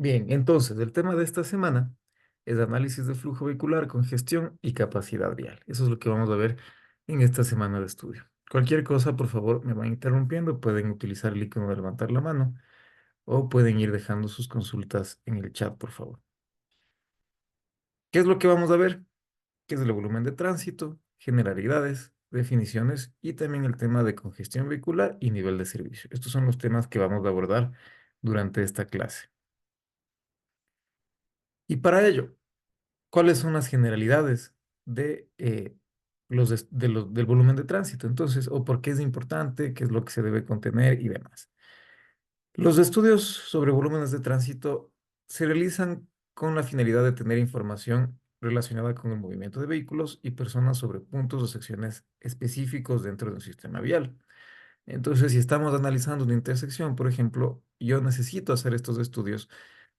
Bien, entonces el tema de esta semana es análisis de flujo vehicular, congestión y capacidad vial. Eso es lo que vamos a ver en esta semana de estudio. Cualquier cosa, por favor, me van interrumpiendo. Pueden utilizar el icono de levantar la mano o pueden ir dejando sus consultas en el chat, por favor. ¿Qué es lo que vamos a ver? ¿Qué es el volumen de tránsito, generalidades, definiciones y también el tema de congestión vehicular y nivel de servicio? Estos son los temas que vamos a abordar durante esta clase. Y para ello, ¿cuáles son las generalidades de, del volumen de tránsito? Entonces, o por qué es importante, qué es lo que se debe contener y demás. Los estudios sobre volúmenes de tránsito se realizan con la finalidad de tener información relacionada con el movimiento de vehículos y personas sobre puntos o secciones específicos dentro de un sistema vial. Entonces, si estamos analizando una intersección, por ejemplo, yo necesito hacer estos estudios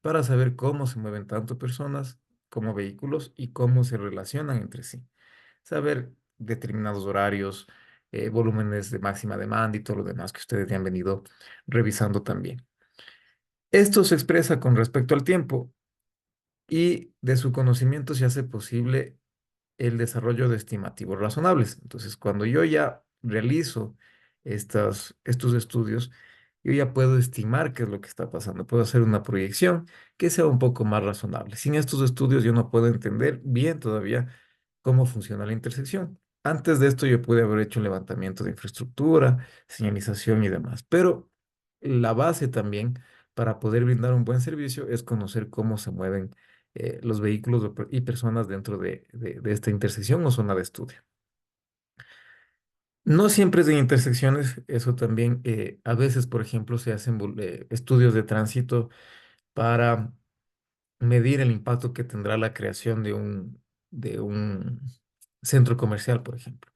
para saber cómo se mueven tanto personas como vehículos y cómo se relacionan entre sí. Saber determinados horarios, volúmenes de máxima demanda y todo lo demás que ustedes ya han venido revisando también. Esto se expresa con respecto al tiempo y de su conocimiento se hace posible el desarrollo de estimativos razonables. Entonces, cuando yo ya realizo estos estudios, yo ya puedo estimar qué es lo que está pasando. Puedo hacer una proyección que sea un poco más razonable. Sin estos estudios, yo no puedo entender bien todavía cómo funciona la intersección. Antes de esto, yo pude haber hecho un levantamiento de infraestructura, señalización y demás. Pero la base también para poder brindar un buen servicio es conocer cómo se mueven los vehículos y personas dentro de esta intersección o zona de estudio. No siempre es en intersecciones, eso también, a veces, por ejemplo, se hacen estudios de tránsito para medir el impacto que tendrá la creación de un centro comercial, por ejemplo.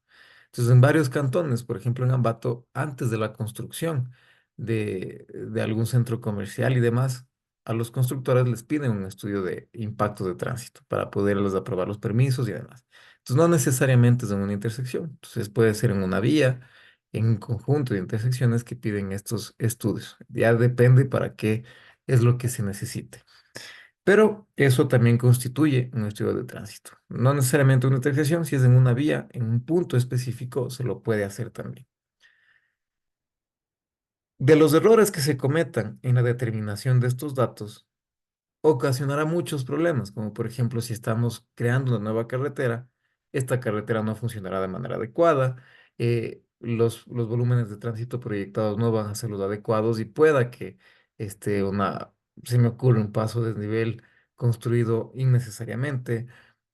Entonces, en varios cantones, por ejemplo, en Ambato, antes de la construcción de algún centro comercial y demás, a los constructores les piden un estudio de impacto de tránsito para poderles aprobar los permisos y demás. Entonces, no necesariamente es en una intersección. Entonces, puede ser en una vía, en un conjunto de intersecciones que piden estos estudios. Ya depende para qué es lo que se necesite. Pero eso también constituye un estudio de tránsito. No necesariamente una intersección, si es en una vía, en un punto específico, se lo puede hacer también. De los errores que se cometan en la determinación de estos datos, ocasionará muchos problemas, como por ejemplo si estamos creando una nueva carretera, esta carretera no funcionará de manera adecuada, los volúmenes de tránsito proyectados no van a ser los adecuados y pueda que se me ocurre un paso de desnivel construido innecesariamente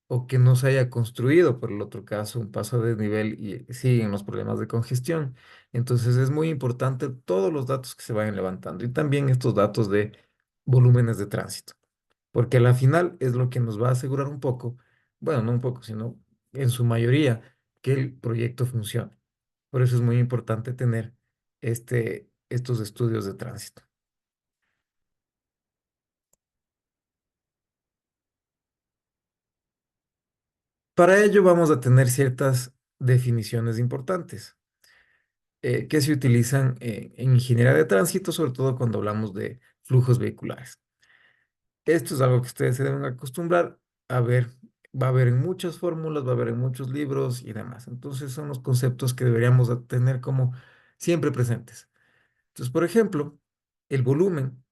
o que no se haya construido, por el otro caso, un paso de desnivel y siguen los problemas de congestión. Entonces es muy importante todos los datos que se vayan levantando y también estos datos de volúmenes de tránsito porque a la final es lo que nos va a asegurar un poco, bueno, no un poco, sino en su mayoría, que el proyecto funcione. Por eso es muy importante tener estos estudios de tránsito. Para ello vamos a tener ciertas definiciones importantes que se utilizan en ingeniería de tránsito, sobre todo cuando hablamos de flujos vehiculares. Esto es algo que ustedes se deben acostumbrar a ver. Va a haber en muchas fórmulas, va a haber en muchos libros y demás. Entonces son los conceptos que deberíamos tener como siempre presentes. Entonces, por ejemplo, el volumen,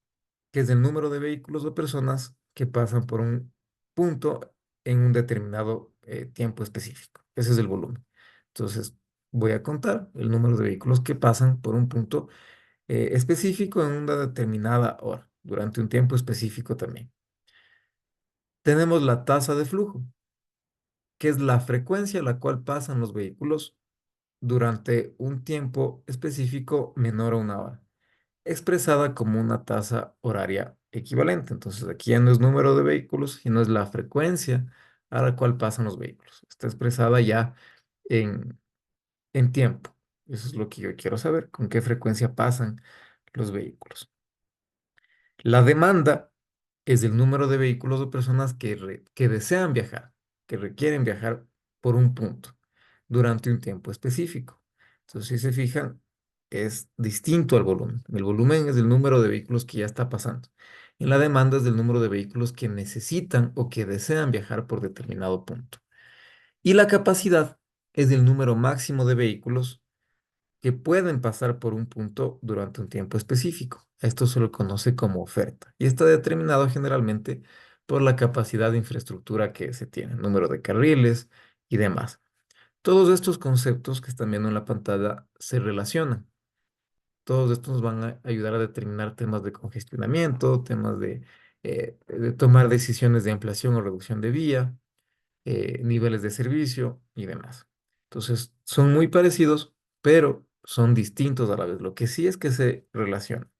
que es el número de vehículos o personas que pasan por un punto en un determinado tiempo específico. Ese es el volumen. Entonces, voy a contar el número de vehículos que pasan por un punto específico en una determinada hora, durante un tiempo específico también. Tenemos la tasa de flujo, que es la frecuencia a la cual pasan los vehículos durante un tiempo específico menor a una hora, expresada como una tasa horaria equivalente. Entonces, aquí ya no es número de vehículos, sino es la frecuencia a la cual pasan los vehículos. Está expresada ya en, en tiempo. Eso es lo que yo quiero saber, con qué frecuencia pasan los vehículos. La demanda es el número de vehículos o personas que desean viajar, que requieren viajar por un punto durante un tiempo específico. Entonces, si se fijan, es distinto al volumen. El volumen es el número de vehículos que ya está pasando. Y la demanda es del número de vehículos que necesitan o que desean viajar por determinado punto. Y la capacidad es el número máximo de vehículos que pueden pasar por un punto durante un tiempo específico. Esto se lo conoce como oferta y está determinado generalmente por la capacidad de infraestructura que se tiene, número de carriles y demás. Todos estos conceptos que están viendo en la pantalla se relacionan. Todos estos nos van a ayudar a determinar temas de congestionamiento, temas de tomar decisiones de ampliación o reducción de vía, niveles de servicio y demás. Entonces, son muy parecidos, pero son distintos a la vez. Lo que sí es que se relacionan.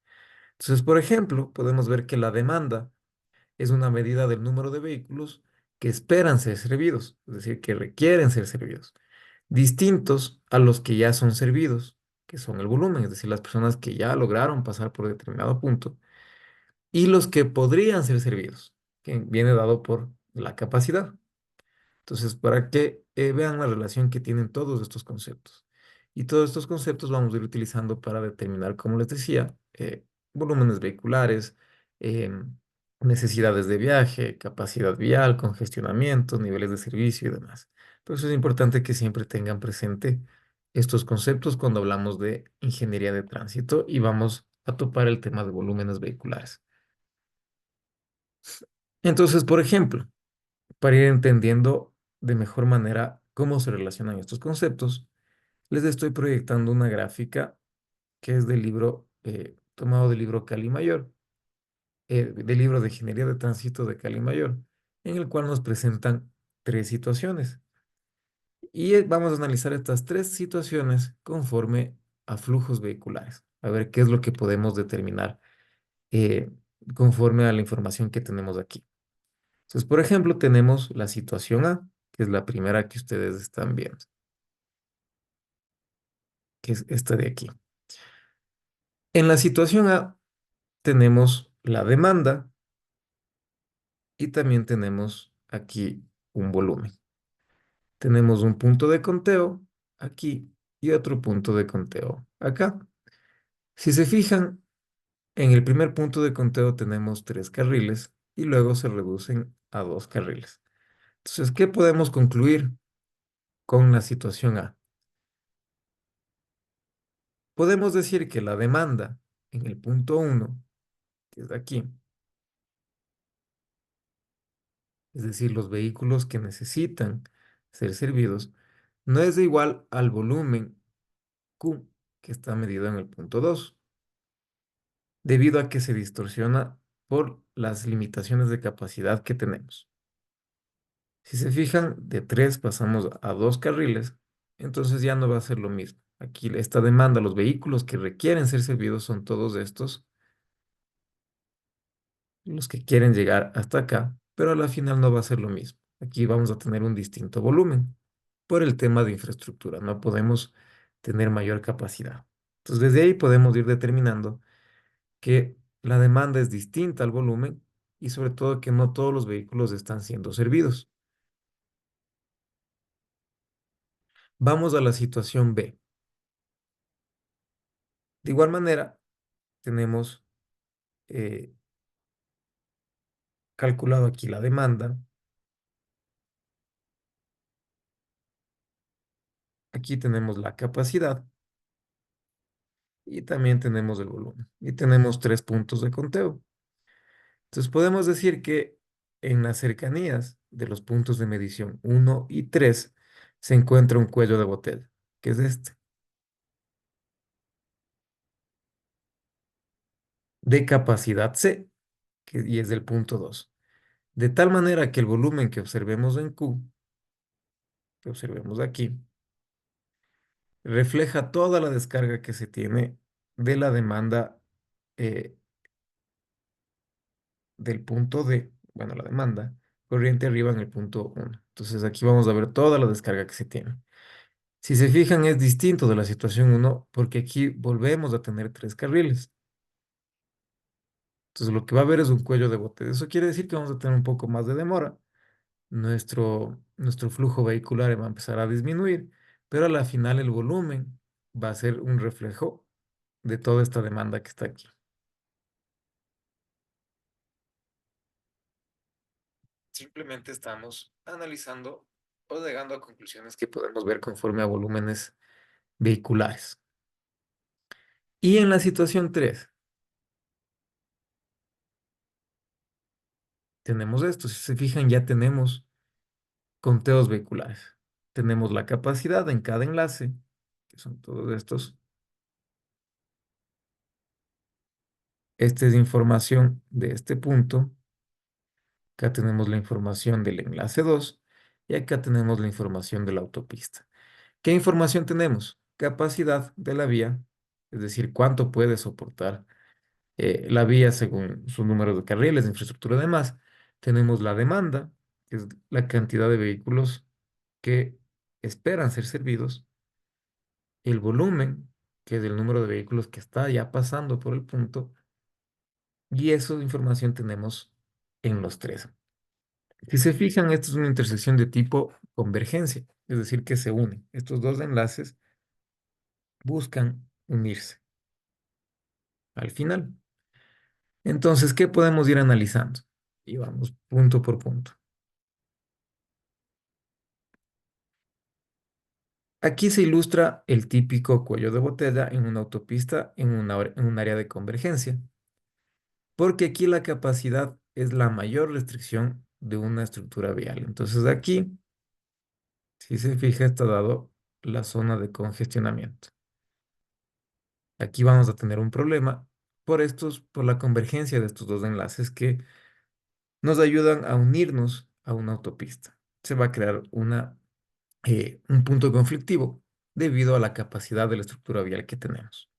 Entonces, por ejemplo, podemos ver que la demanda es una medida del número de vehículos que esperan ser servidos, es decir, que requieren ser servidos, distintos a los que ya son servidos, que son el volumen, es decir, las personas que ya lograron pasar por determinado punto, y los que podrían ser servidos, que viene dado por la capacidad. Entonces, para que vean la relación que tienen todos estos conceptos. Y todos estos conceptos vamos a ir utilizando para determinar, como les decía, volúmenes vehiculares, necesidades de viaje, capacidad vial, congestionamiento, niveles de servicio y demás. Por eso es importante que siempre tengan presente estos conceptos cuando hablamos de ingeniería de tránsito y vamos a topar el tema de volúmenes vehiculares. Entonces, por ejemplo, para ir entendiendo de mejor manera cómo se relacionan estos conceptos, les estoy proyectando una gráfica que es del libro, tomado del libro Cali Mayor, del libro de Ingeniería de Tránsito de Cali Mayor, en el cual nos presentan tres situaciones. Y vamos a analizar estas tres situaciones conforme a flujos vehiculares, a ver qué es lo que podemos determinar eh, conforme a la información que tenemos aquí. Entonces, por ejemplo, tenemos la situación A, que es la primera que ustedes están viendo, que es esta de aquí. En la situación A tenemos la demanda y también tenemos aquí un volumen. Tenemos un punto de conteo aquí y otro punto de conteo acá. Si se fijan, en el primer punto de conteo tenemos 3 carriles y luego se reducen a 2 carriles. Entonces, ¿qué podemos concluir con la situación A? Podemos decir que la demanda en el punto uno, que es aquí, es decir, los vehículos que necesitan ser servidos, no es de igual al volumen Q que está medido en el punto 2, debido a que se distorsiona por las limitaciones de capacidad que tenemos. Si se fijan, de 3 pasamos a 2 carriles, entonces ya no va a ser lo mismo. Aquí esta demanda, los vehículos que requieren ser servidos son todos estos, los que quieren llegar hasta acá, pero a la final no va a ser lo mismo. Aquí vamos a tener un distinto volumen por el tema de infraestructura. No podemos tener mayor capacidad. Entonces, desde ahí podemos ir determinando que la demanda es distinta al volumen y sobre todo que no todos los vehículos están siendo servidos. Vamos a la situación B. De igual manera, tenemos eh, calculado aquí la demanda. Aquí tenemos la capacidad y también tenemos el volumen. Y tenemos 3 puntos de conteo. Entonces podemos decir que en las cercanías de los puntos de medición uno y 3 se encuentra un cuello de botella, que es este, de capacidad C, y es del punto 2. De tal manera que el volumen que observemos en Q, que observemos aquí, refleja toda la descarga que se tiene de la demanda eh, del punto D, bueno, la demanda corriente arriba en el punto 1. Entonces aquí vamos a ver toda la descarga que se tiene. Si se fijan, es distinto de la situación uno porque aquí volvemos a tener 3 carriles. Entonces lo que va a haber es un cuello de botella. Eso quiere decir que vamos a tener un poco más de demora. Nuestro flujo vehicular va a empezar a disminuir, pero a la final el volumen va a ser un reflejo de toda esta demanda que está aquí. Simplemente estamos analizando o llegando a conclusiones que podemos ver conforme a volúmenes vehiculares. Y en la situación 3 tenemos esto. Si se fijan, ya tenemos conteos vehiculares. Tenemos la capacidad en cada enlace, que son todos estos. Esta es información de este punto. Acá tenemos la información del enlace 2 y acá tenemos la información de la autopista. ¿Qué información tenemos? Capacidad de la vía, es decir, cuánto puede soportar la vía según su número de carriles, de infraestructura y demás. Tenemos la demanda, que es la cantidad de vehículos que esperan ser servidos, el volumen, que es el número de vehículos que está ya pasando por el punto, y esa información tenemos en los tres. Si se fijan, esto es una intersección de tipo convergencia, es decir, que se unen. Estos dos enlaces buscan unirse al final. Entonces, ¿qué podemos ir analizando? Y vamos punto por punto. Aquí se ilustra el típico cuello de botella en una autopista en un área de convergencia, porque aquí la capacidad es la mayor restricción de una estructura vial. Entonces aquí, si se fija, está dado la zona de congestionamiento. Aquí vamos a tener un problema por la convergencia de estos dos enlaces que nos ayudan a unirnos a una autopista. Se va a crear un punto conflictivo debido a la capacidad de la estructura vial que tenemos.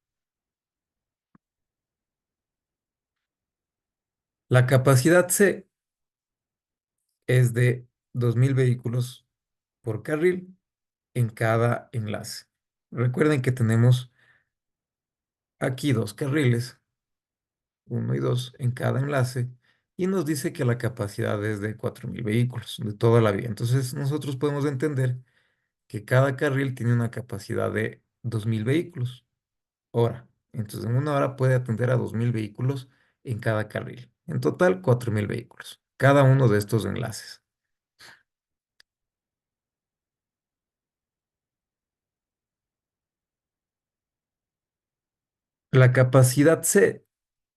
La capacidad C es de 2.000 vehículos por carril en cada enlace. Recuerden que tenemos aquí dos carriles, uno y dos en cada enlace, y nos dice que la capacidad es de 4.000 vehículos de toda la vía. Entonces nosotros podemos entender que cada carril tiene una capacidad de 2.000 vehículos hora. Entonces en una hora puede atender a 2.000 vehículos en cada carril. En total, 4.000 vehículos, cada uno de estos enlaces. La capacidad C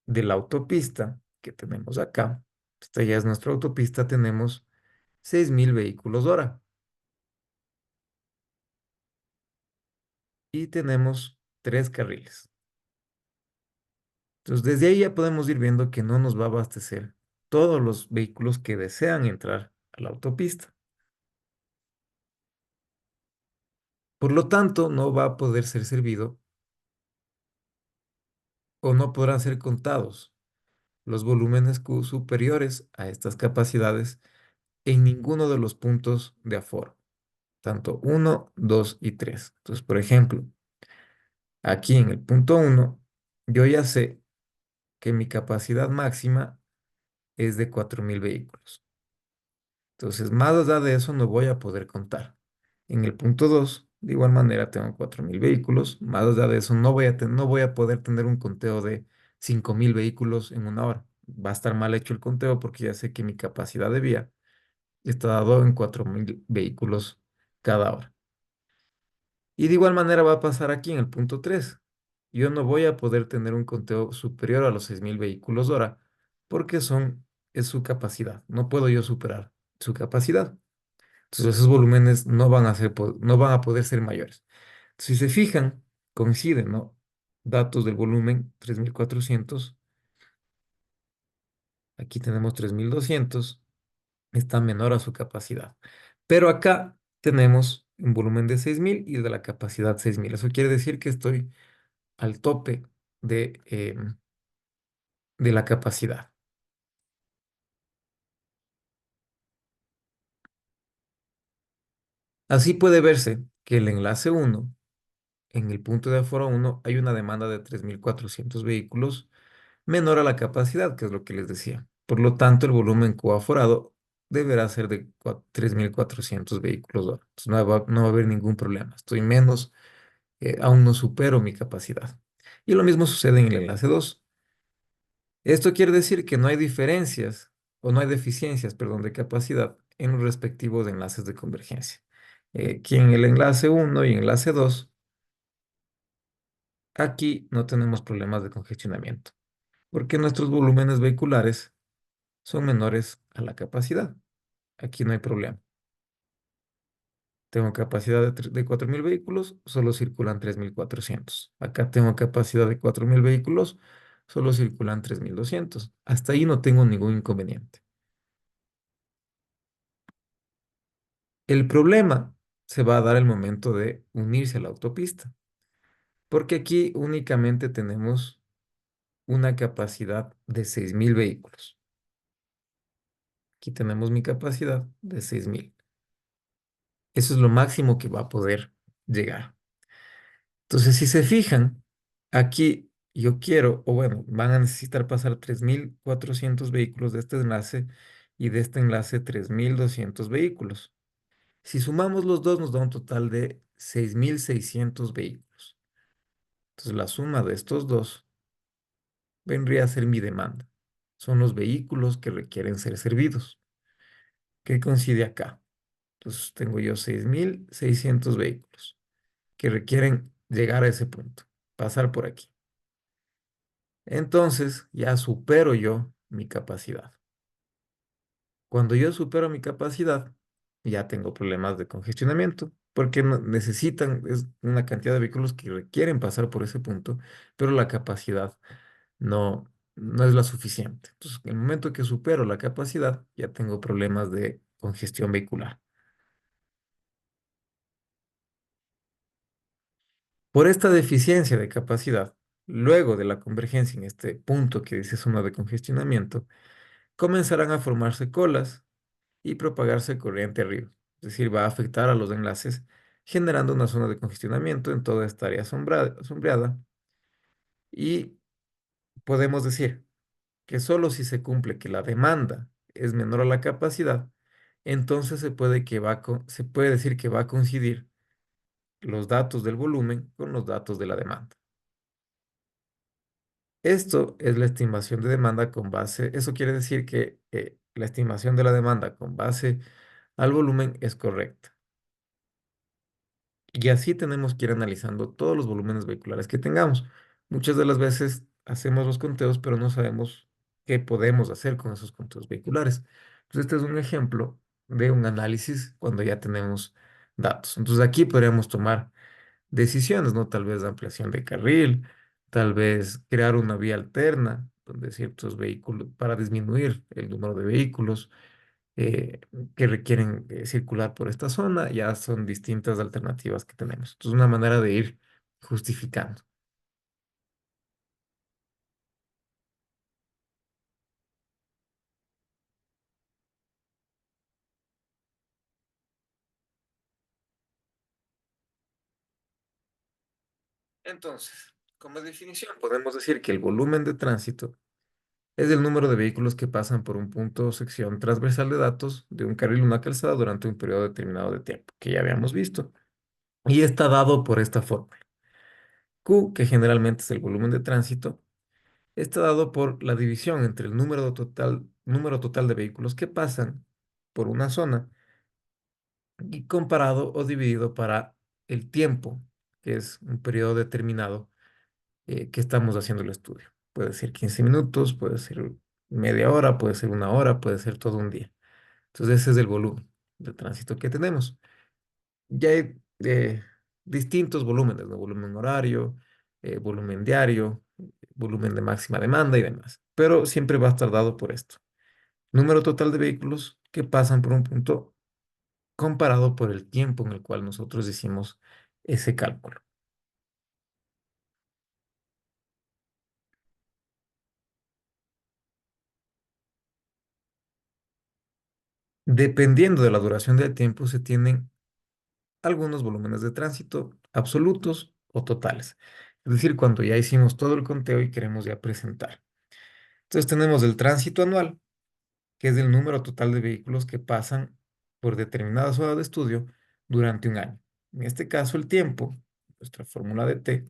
de la autopista que tenemos acá, esta ya es nuestra autopista, tenemos 6.000 vehículos hora y tenemos tres carriles. Entonces desde ahí ya podemos ir viendo que no nos va a abastecer todos los vehículos que desean entrar a la autopista. Por lo tanto, no va a poder ser servido o no podrán ser contados los volúmenes Q superiores a estas capacidades en ninguno de los puntos de aforo, tanto uno, 2 y 3. Entonces, por ejemplo, aquí en el punto uno, yo ya sé que mi capacidad máxima es de 4.000 vehículos. Entonces, más allá de eso no voy a poder contar. En el punto 2, de igual manera, tengo 4.000 vehículos. Más allá de eso no voy a poder tener un conteo de 5.000 vehículos en una hora. Va a estar mal hecho el conteo porque ya sé que mi capacidad de vía está dado en 4.000 vehículos cada hora. Y de igual manera va a pasar aquí en el punto 3. Yo no voy a poder tener un conteo superior a los 6.000 vehículos hora porque es su capacidad. No puedo yo superar su capacidad. Entonces esos volúmenes no van a poder ser mayores. Si se fijan, coinciden, ¿no? Datos del volumen 3.400. Aquí tenemos 3.200. Está menor a su capacidad. Pero acá tenemos un volumen de 6.000 y de la capacidad 6.000. Eso quiere decir que estoy al tope de la capacidad. Así puede verse que el enlace uno, en el punto de aforo uno, hay una demanda de 3.400 vehículos menor a la capacidad, que es lo que les decía. Por lo tanto, el volumen coaforado deberá ser de 3.400 vehículos hora. Entonces, no va a haber ningún problema. Estoy menos, aún no supero mi capacidad. Y lo mismo sucede en el enlace 2. Esto quiere decir que no hay diferencias o no hay deficiencias, perdón, de capacidad en los respectivos enlaces de convergencia. Aquí en el enlace 1 y en el enlace 2, aquí no tenemos problemas de congestionamiento, porque nuestros volúmenes vehiculares son menores a la capacidad. Aquí no hay problema. Tengo capacidad de 4.000 vehículos, solo circulan 3.400. Acá tengo capacidad de 4.000 vehículos, solo circulan 3.200. Hasta ahí no tengo ningún inconveniente. El problema se va a dar el momento de unirse a la autopista, porque aquí únicamente tenemos una capacidad de 6.000 vehículos. Aquí tenemos mi capacidad de 6.000. Eso es lo máximo que va a poder llegar. Entonces, si se fijan, aquí yo quiero, o bueno, van a necesitar pasar 3.400 vehículos de este enlace y de este enlace 3.200 vehículos. Si sumamos los dos, nos da un total de 6.600 vehículos. Entonces, la suma de estos dos vendría a ser mi demanda. Son los vehículos que requieren ser servidos. ¿Qué coincide acá? Entonces, tengo yo 6.600 vehículos que requieren llegar a ese punto, pasar por aquí. Entonces ya supero yo mi capacidad. Cuando yo supero mi capacidad, ya tengo problemas de congestionamiento, porque necesitan, es una cantidad de vehículos que requieren pasar por ese punto, pero la capacidad no es la suficiente. Entonces, en el momento que supero la capacidad, ya tengo problemas de congestión vehicular. Por esta deficiencia de capacidad, luego de la convergencia en este punto que dice zona de congestionamiento, comenzarán a formarse colas y propagarse corriente arriba. Es decir, va a afectar a los enlaces, generando una zona de congestionamiento en toda esta área sombreada. Y podemos decir que solo si se cumple que la demanda es menor a la capacidad, entonces se puede decir que va a coincidir los datos del volumen con los datos de la demanda. Esto es la estimación de demanda con base, eso quiere decir que la estimación de la demanda con base al volumen es correcta. Y así tenemos que ir analizando todos los volúmenes vehiculares que tengamos. Muchas de las veces hacemos los conteos, pero no sabemos qué podemos hacer con esos conteos vehiculares. Entonces, este es un ejemplo de un análisis cuando ya tenemos datos. Entonces, aquí podríamos tomar decisiones, ¿no? Tal vez de ampliación de carril, tal vez crear una vía alterna donde ciertos vehículos, para disminuir el número de vehículos eh, que requieren circular por esta zona, ya son distintas alternativas que tenemos. Entonces, una manera de ir justificando. Entonces, como definición, podemos decir que el volumen de tránsito es el número de vehículos que pasan por un punto o sección transversal de datos de un carril o una calzada durante un periodo determinado de tiempo, que ya habíamos visto. Y está dado por esta fórmula. Q, que generalmente es el volumen de tránsito, está dado por la división entre el número total de vehículos que pasan por una zona y comparado o dividido para el tiempo, que es un periodo determinado que estamos haciendo el estudio. Puede ser 15 minutos, puede ser media hora, puede ser una hora, puede ser todo un día. Entonces ese es el volumen de tránsito que tenemos. Ya hay distintos volúmenes, ¿no? Volumen horario, volumen diario, volumen de máxima demanda y demás. Pero siempre va a estar dado por esto. Número total de vehículos que pasan por un punto comparado por el tiempo en el cual nosotros hicimos ese cálculo. Dependiendo de la duración del tiempo, se tienen algunos volúmenes de tránsito absolutos o totales. Es decir, cuando ya hicimos todo el conteo y queremos ya presentar. Entonces tenemos el tránsito anual, que es el número total de vehículos que pasan por determinadas horas de estudio durante un año. En este caso, el tiempo, nuestra fórmula de T,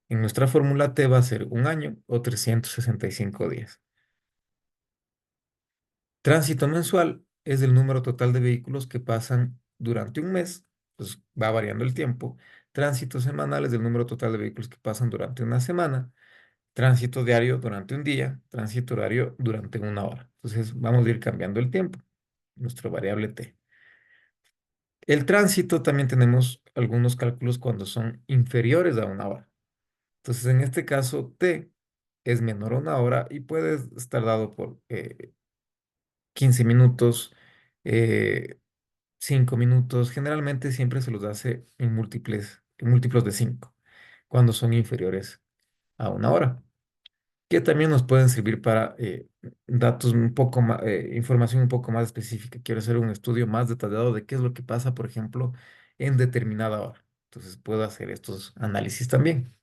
En nuestra fórmula T va a ser un año o 365 días. Tránsito mensual es el número total de vehículos que pasan durante un mes, pues va variando el tiempo. Tránsito semanal es el número total de vehículos que pasan durante una semana. Tránsito diario durante un día. Tránsito horario durante una hora. Entonces vamos a ir cambiando el tiempo, nuestra variable T. El tránsito también tenemos algunos cálculos cuando son inferiores a una hora. Entonces en este caso T es menor a una hora y puede estar dado por 15 minutos, eh, 5 minutos. Generalmente siempre se los hace en múltiplos de 5 cuando son inferiores a una hora, que también nos pueden servir para datos un poco más, información un poco más específica. Quiero hacer un estudio más detallado de qué es lo que pasa, por ejemplo, en determinada hora. Entonces puedo hacer estos análisis también.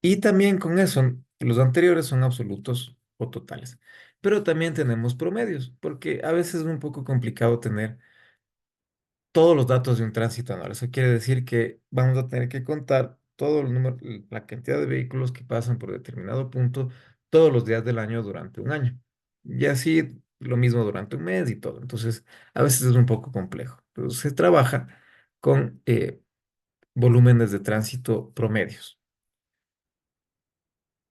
Y también con eso, los anteriores son absolutos o totales. Pero también tenemos promedios, porque a veces es un poco complicado tener todos los datos de un tránsito anual. Eso quiere decir que vamos a tener que contar todo el número, la cantidad de vehículos que pasan por determinado punto todos los días del año durante un año. Y así lo mismo durante un mes y todo. Entonces, a veces es un poco complejo. Pero se trabaja con volúmenes de tránsito promedios.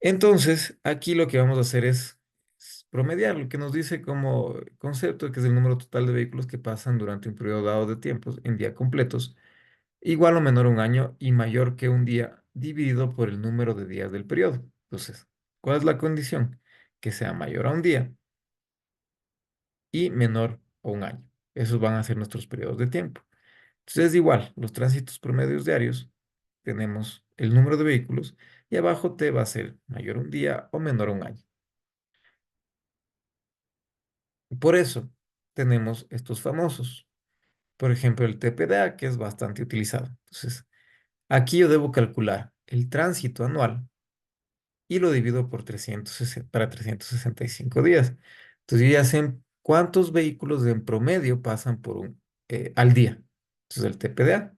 Entonces, aquí lo que vamos a hacer es promediar lo que nos dice como concepto, que es el número total de vehículos que pasan durante un periodo dado de tiempos en día completos, igual o menor a un año y mayor que un día dividido por el número de días del periodo. Entonces, ¿cuál es la condición? Que sea mayor a un día y menor a un año. Esos van a ser nuestros periodos de tiempo. Entonces, es igual, los tránsitos promedios diarios, tenemos el número de vehículos y abajo T va a ser mayor a un día o menor a un año. Por eso tenemos estos famosos. Por ejemplo, el TPDA, que es bastante utilizado. Entonces, aquí yo debo calcular el tránsito anual y lo divido por 360 para 365 días. Entonces, yo ya sé cuántos vehículos en promedio pasan al día. Entonces, el TPDA.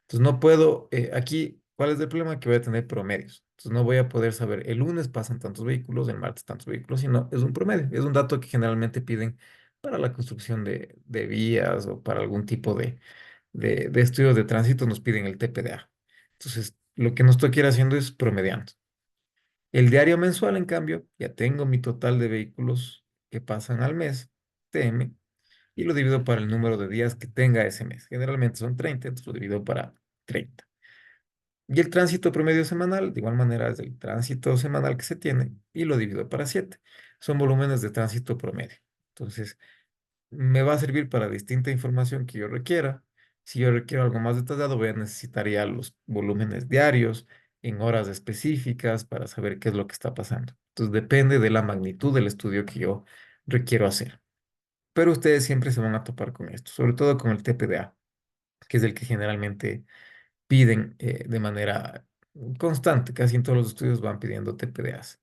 Entonces no puedo, aquí, ¿cuál es el problema? Que voy a tener promedios. Entonces no voy a poder saber, el lunes pasan tantos vehículos, el martes tantos vehículos, sino es un promedio. Es un dato que generalmente piden para la construcción de vías o para algún tipo de estudios de tránsito, nos piden el TPDA. Entonces, lo que no estoy aquí haciendo es promediando. El diario mensual, en cambio, ya tengo mi total de vehículos que pasan al mes, TM, y lo divido para el número de días que tenga ese mes. Generalmente son 30, entonces lo divido para 30. Y el tránsito promedio semanal, de igual manera, es el tránsito semanal que se tiene y lo divido para 7. Son volúmenes de tránsito promedio. Entonces, me va a servir para distinta información que yo requiera. Si yo requiero algo más detallado, voy a necesitar ya los volúmenes diarios en horas específicas para saber qué es lo que está pasando. Entonces, depende de la magnitud del estudio que yo requiero hacer. Pero ustedes siempre se van a topar con esto, sobre todo con el TPDA, que es el que generalmente piden de manera constante. Casi en todos los estudios van pidiendo TPDAs.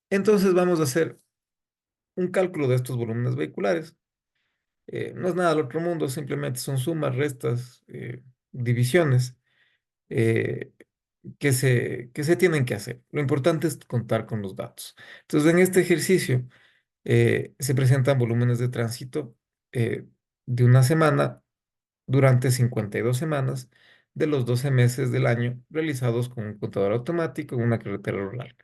Entonces vamos a hacer un cálculo de estos volúmenes vehiculares. No es nada del otro mundo, simplemente son sumas, restas, divisiones eh, que se tienen que hacer. Lo importante es contar con los datos. Entonces, en este ejercicio se presentan volúmenes de tránsito de una semana durante 52 semanas de los 12 meses del año realizados con un contador automático en una carretera rural.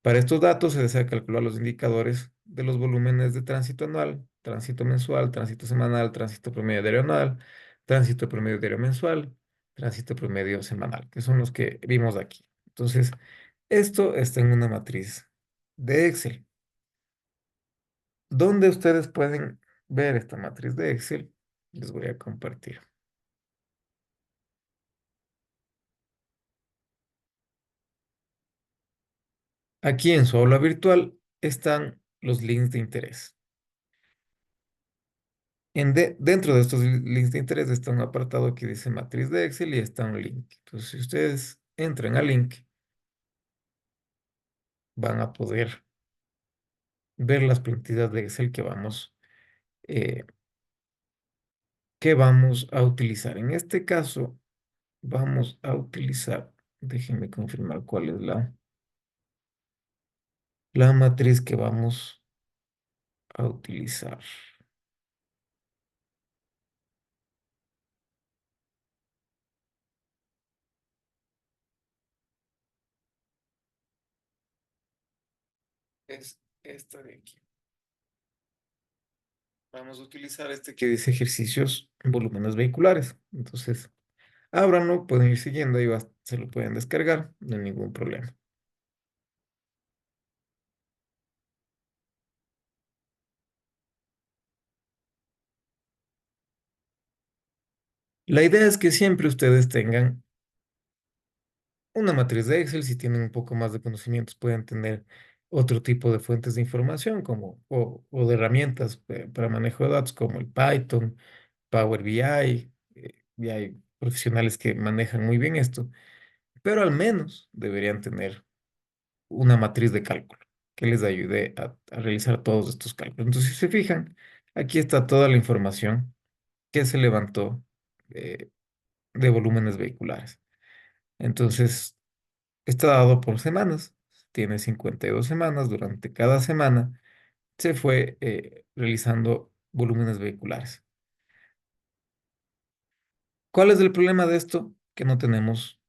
Para estos datos se desea calcular los indicadores de los volúmenes de tránsito anual, tránsito mensual, tránsito semanal, tránsito promedio diario anual, tránsito promedio diario mensual, tránsito promedio semanal, que son los que vimos aquí. Entonces, esto está en una matriz de Excel. ¿Dónde ustedes pueden ver esta matriz de Excel? Les voy a compartir. Aquí en su aula virtual están los links de interés. Dentro de estos links de interés está un apartado que dice matriz de Excel y está un link. Entonces, si ustedes entran al link, van a poder ver las plantillas de Excel eh, que vamos a utilizar. En este caso, vamos a utilizar, déjenme confirmar cuál es la matriz que vamos a utilizar. Es esta de aquí. Vamos a utilizar este que dice ejercicios en volúmenes vehiculares. Entonces, ábranlo, pueden ir siguiendo y se lo pueden descargar, no hay ningún problema. La idea es que siempre ustedes tengan una matriz de Excel. Si tienen un poco más de conocimientos, pueden tener otro tipo de fuentes de información o de herramientas para manejo de datos como el Python, Power BI. Y hay profesionales que manejan muy bien esto, pero al menos deberían tener una matriz de cálculo que les ayude a realizar todos estos cálculos. Entonces, si se fijan, aquí está toda la información que se levantó eh, de volúmenes vehiculares. Entonces, está dado por semanas. Tiene 52 semanas. Durante cada semana se fue realizando volúmenes vehiculares. ¿Cuál es el problema de esto? Que no tenemos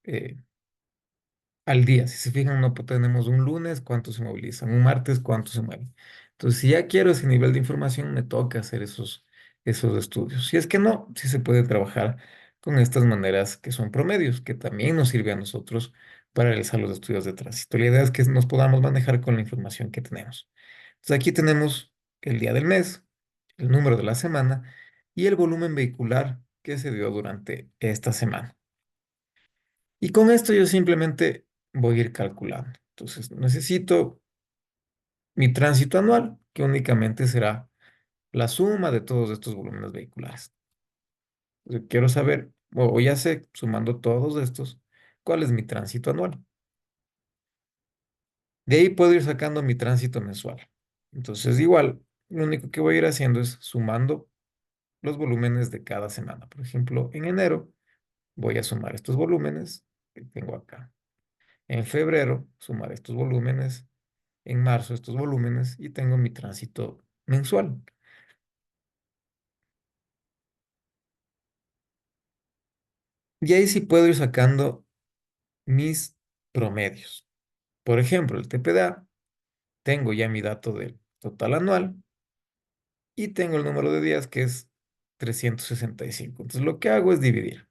al día. Si se fijan, no tenemos un lunes, cuántos se movilizan, un martes, cuántos se mueven. Entonces, si ya quiero ese nivel de información, me toca hacer esos estudios. Si es que no, sí se puede trabajar con estas maneras que son promedios, que también nos sirve a nosotros para realizar los estudios de tránsito. La idea es que nos podamos manejar con la información que tenemos. Entonces, aquí tenemos el día del mes, el número de la semana y el volumen vehicular que se dio durante esta semana. Y con esto yo simplemente voy a ir calculando. Entonces, necesito mi tránsito anual, que únicamente será la suma de todos estos volúmenes vehiculares. Quiero saber, o ya sé, sumando todos estos, cuál es mi tránsito anual. De ahí puedo ir sacando mi tránsito mensual. Entonces, igual, lo único que voy a ir haciendo es sumando los volúmenes de cada semana. Por ejemplo, en enero voy a sumar estos volúmenes que tengo acá. En febrero, sumar estos volúmenes. En marzo estos volúmenes y tengo mi tránsito mensual. Y ahí sí puedo ir sacando mis promedios. Por ejemplo, el TPDA, tengo ya mi dato del total anual y tengo el número de días que es 365. Entonces lo que hago es dividir.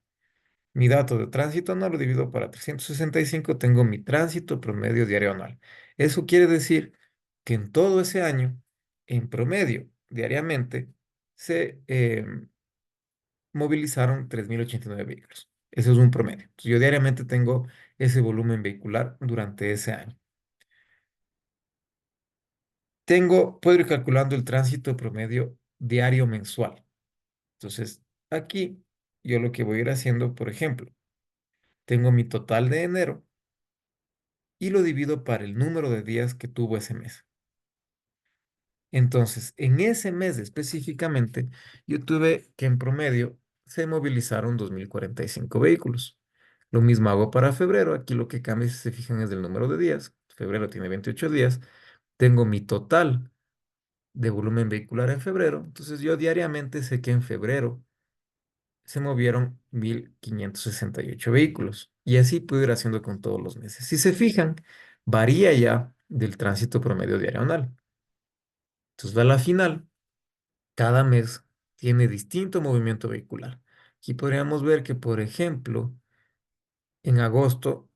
Mi dato de tránsito anual lo divido para 365, tengo mi tránsito promedio diario anual. Eso quiere decir que en todo ese año, en promedio, diariamente, se movilizaron 3.089 vehículos. Eso es un promedio. Entonces, yo diariamente tengo ese volumen vehicular durante ese año. Puedo ir calculando el tránsito promedio diario mensual. Entonces, aquí yo lo que voy a ir haciendo, por ejemplo, tengo mi total de enero y lo divido para el número de días que tuvo ese mes. Entonces, en ese mes específicamente, yo tuve que en promedio se movilizaron 2.045 vehículos. Lo mismo hago para febrero. Aquí lo que cambia, si se fijan, es el número de días. Febrero tiene 28 días. Tengo mi total de volumen vehicular en febrero. Entonces, yo diariamente sé que en febrero se movieron 1.568 vehículos. Y así puedo ir haciendo con todos los meses. Si se fijan, varía ya del tránsito promedio diario anual. Entonces, a la final, cada mes tiene distinto movimiento vehicular. Aquí podríamos ver que, por ejemplo, en agosto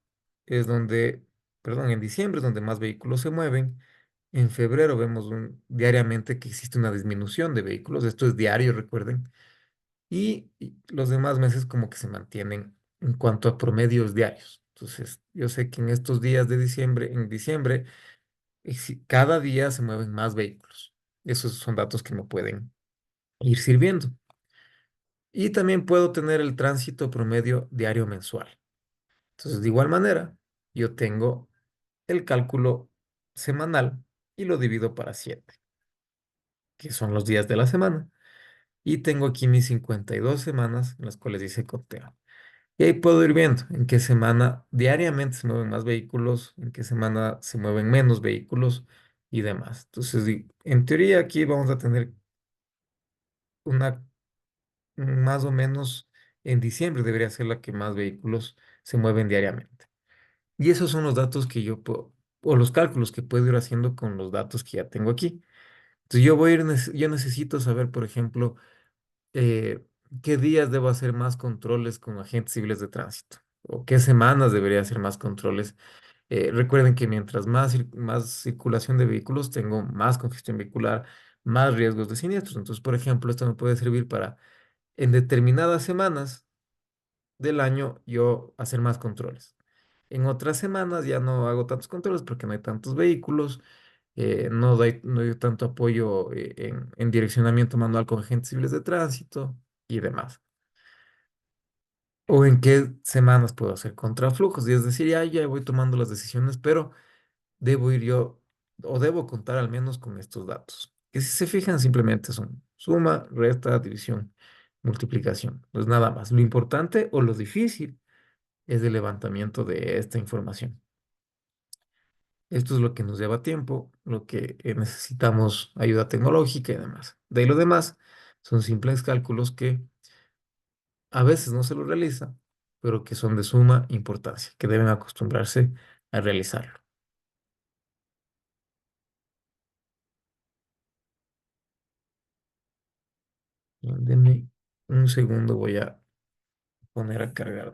es donde, perdón, en diciembre es donde más vehículos se mueven. En febrero vemos diariamente que existe una disminución de vehículos. Esto es diario, recuerden. Y los demás meses como que se mantienen en cuanto a promedios diarios. Entonces, yo sé que en estos días de diciembre, en diciembre, cada día se mueven más vehículos. Esos son datos que me pueden ir sirviendo. Y también puedo tener el tránsito promedio diario mensual. Entonces, de igual manera, yo tengo el cálculo semanal y lo divido para 7, que son los días de la semana. Y tengo aquí mis 52 semanas en las cuales hice conteo. Y ahí puedo ir viendo en qué semana diariamente se mueven más vehículos, en qué semana se mueven menos vehículos y demás. Entonces, en teoría aquí vamos a tener una más o menos en diciembre debería ser la que más vehículos se mueven diariamente. Y esos son los datos que yo puedo, o los cálculos que puedo ir haciendo con los datos que ya tengo aquí. Entonces yo voy a ir, yo necesito saber, por ejemplo, eh, qué días debo hacer más controles con agentes civiles de tránsito o qué semanas debería hacer más controles. Recuerden que mientras más circulación de vehículos, tengo más congestión vehicular, más riesgos de siniestros. Entonces, por ejemplo, esto me puede servir para en determinadas semanas del año yo hacer más controles. En otras semanas ya no hago tantos controles porque no hay tantos vehículos, no doy tanto apoyo en direccionamiento manual con agentes civiles de tránsito y demás. O en qué semanas puedo hacer contraflujos. Y es decir, ya voy tomando las decisiones, pero debo ir yo o debo contar al menos con estos datos. Que si se fijan simplemente son suma, resta, división, multiplicación. No es nada más. Lo importante o lo difícil es el levantamiento de esta información. Esto es lo que nos lleva tiempo, lo que necesitamos ayuda tecnológica y demás. De ahí lo demás son simples cálculos que a veces no se los realiza, pero que son de suma importancia, que deben acostumbrarse a realizarlo. Bien, denme un segundo, voy a poner a cargar.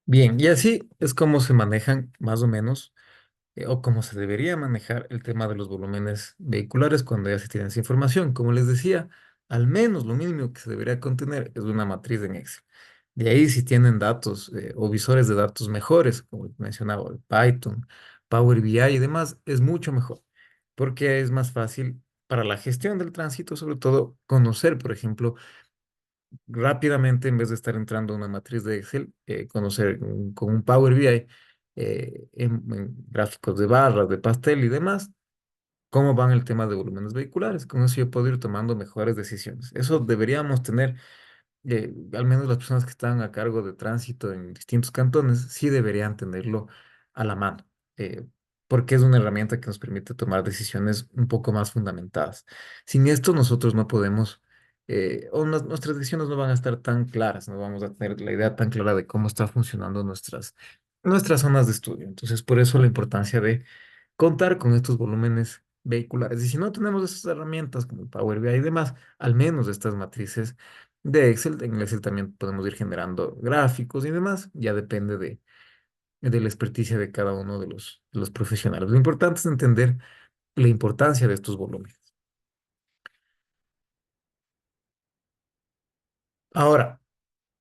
Bien, y así es como se manejan más o menos, o cómo se debería manejar el tema de los volúmenes vehiculares cuando ya se tiene esa información. Como les decía, al menos lo mínimo que se debería contener es una matriz en Excel. De ahí si tienen datos o visores de datos mejores, como mencionaba, el Python, Power BI y demás, es mucho mejor, porque es más fácil para la gestión del tránsito, sobre todo conocer, por ejemplo, rápidamente, en vez de estar entrando a una matriz de Excel, conocer con un Power BI en gráficos de barras, de pastel y demás, cómo van el tema de volúmenes vehiculares. Con eso yo puedo ir tomando mejores decisiones. Eso deberíamos tener, al menos las personas que están a cargo de tránsito en distintos cantones, sí deberían tenerlo a la mano, eh, porque es una herramienta que nos permite tomar decisiones un poco más fundamentadas. Sin esto nosotros no podemos, nuestras decisiones no van a estar tan claras, no vamos a tener la idea tan clara de cómo están funcionando nuestras zonas de estudio. Entonces, por eso la importancia de contar con estos volúmenes vehiculares. Y si no tenemos esas herramientas como el Power BI y demás, al menos estas matrices de Excel, en Excel también podemos ir generando gráficos y demás, ya depende de la experticia de cada uno de los profesionales. Lo importante es entender la importancia de estos volúmenes. Ahora,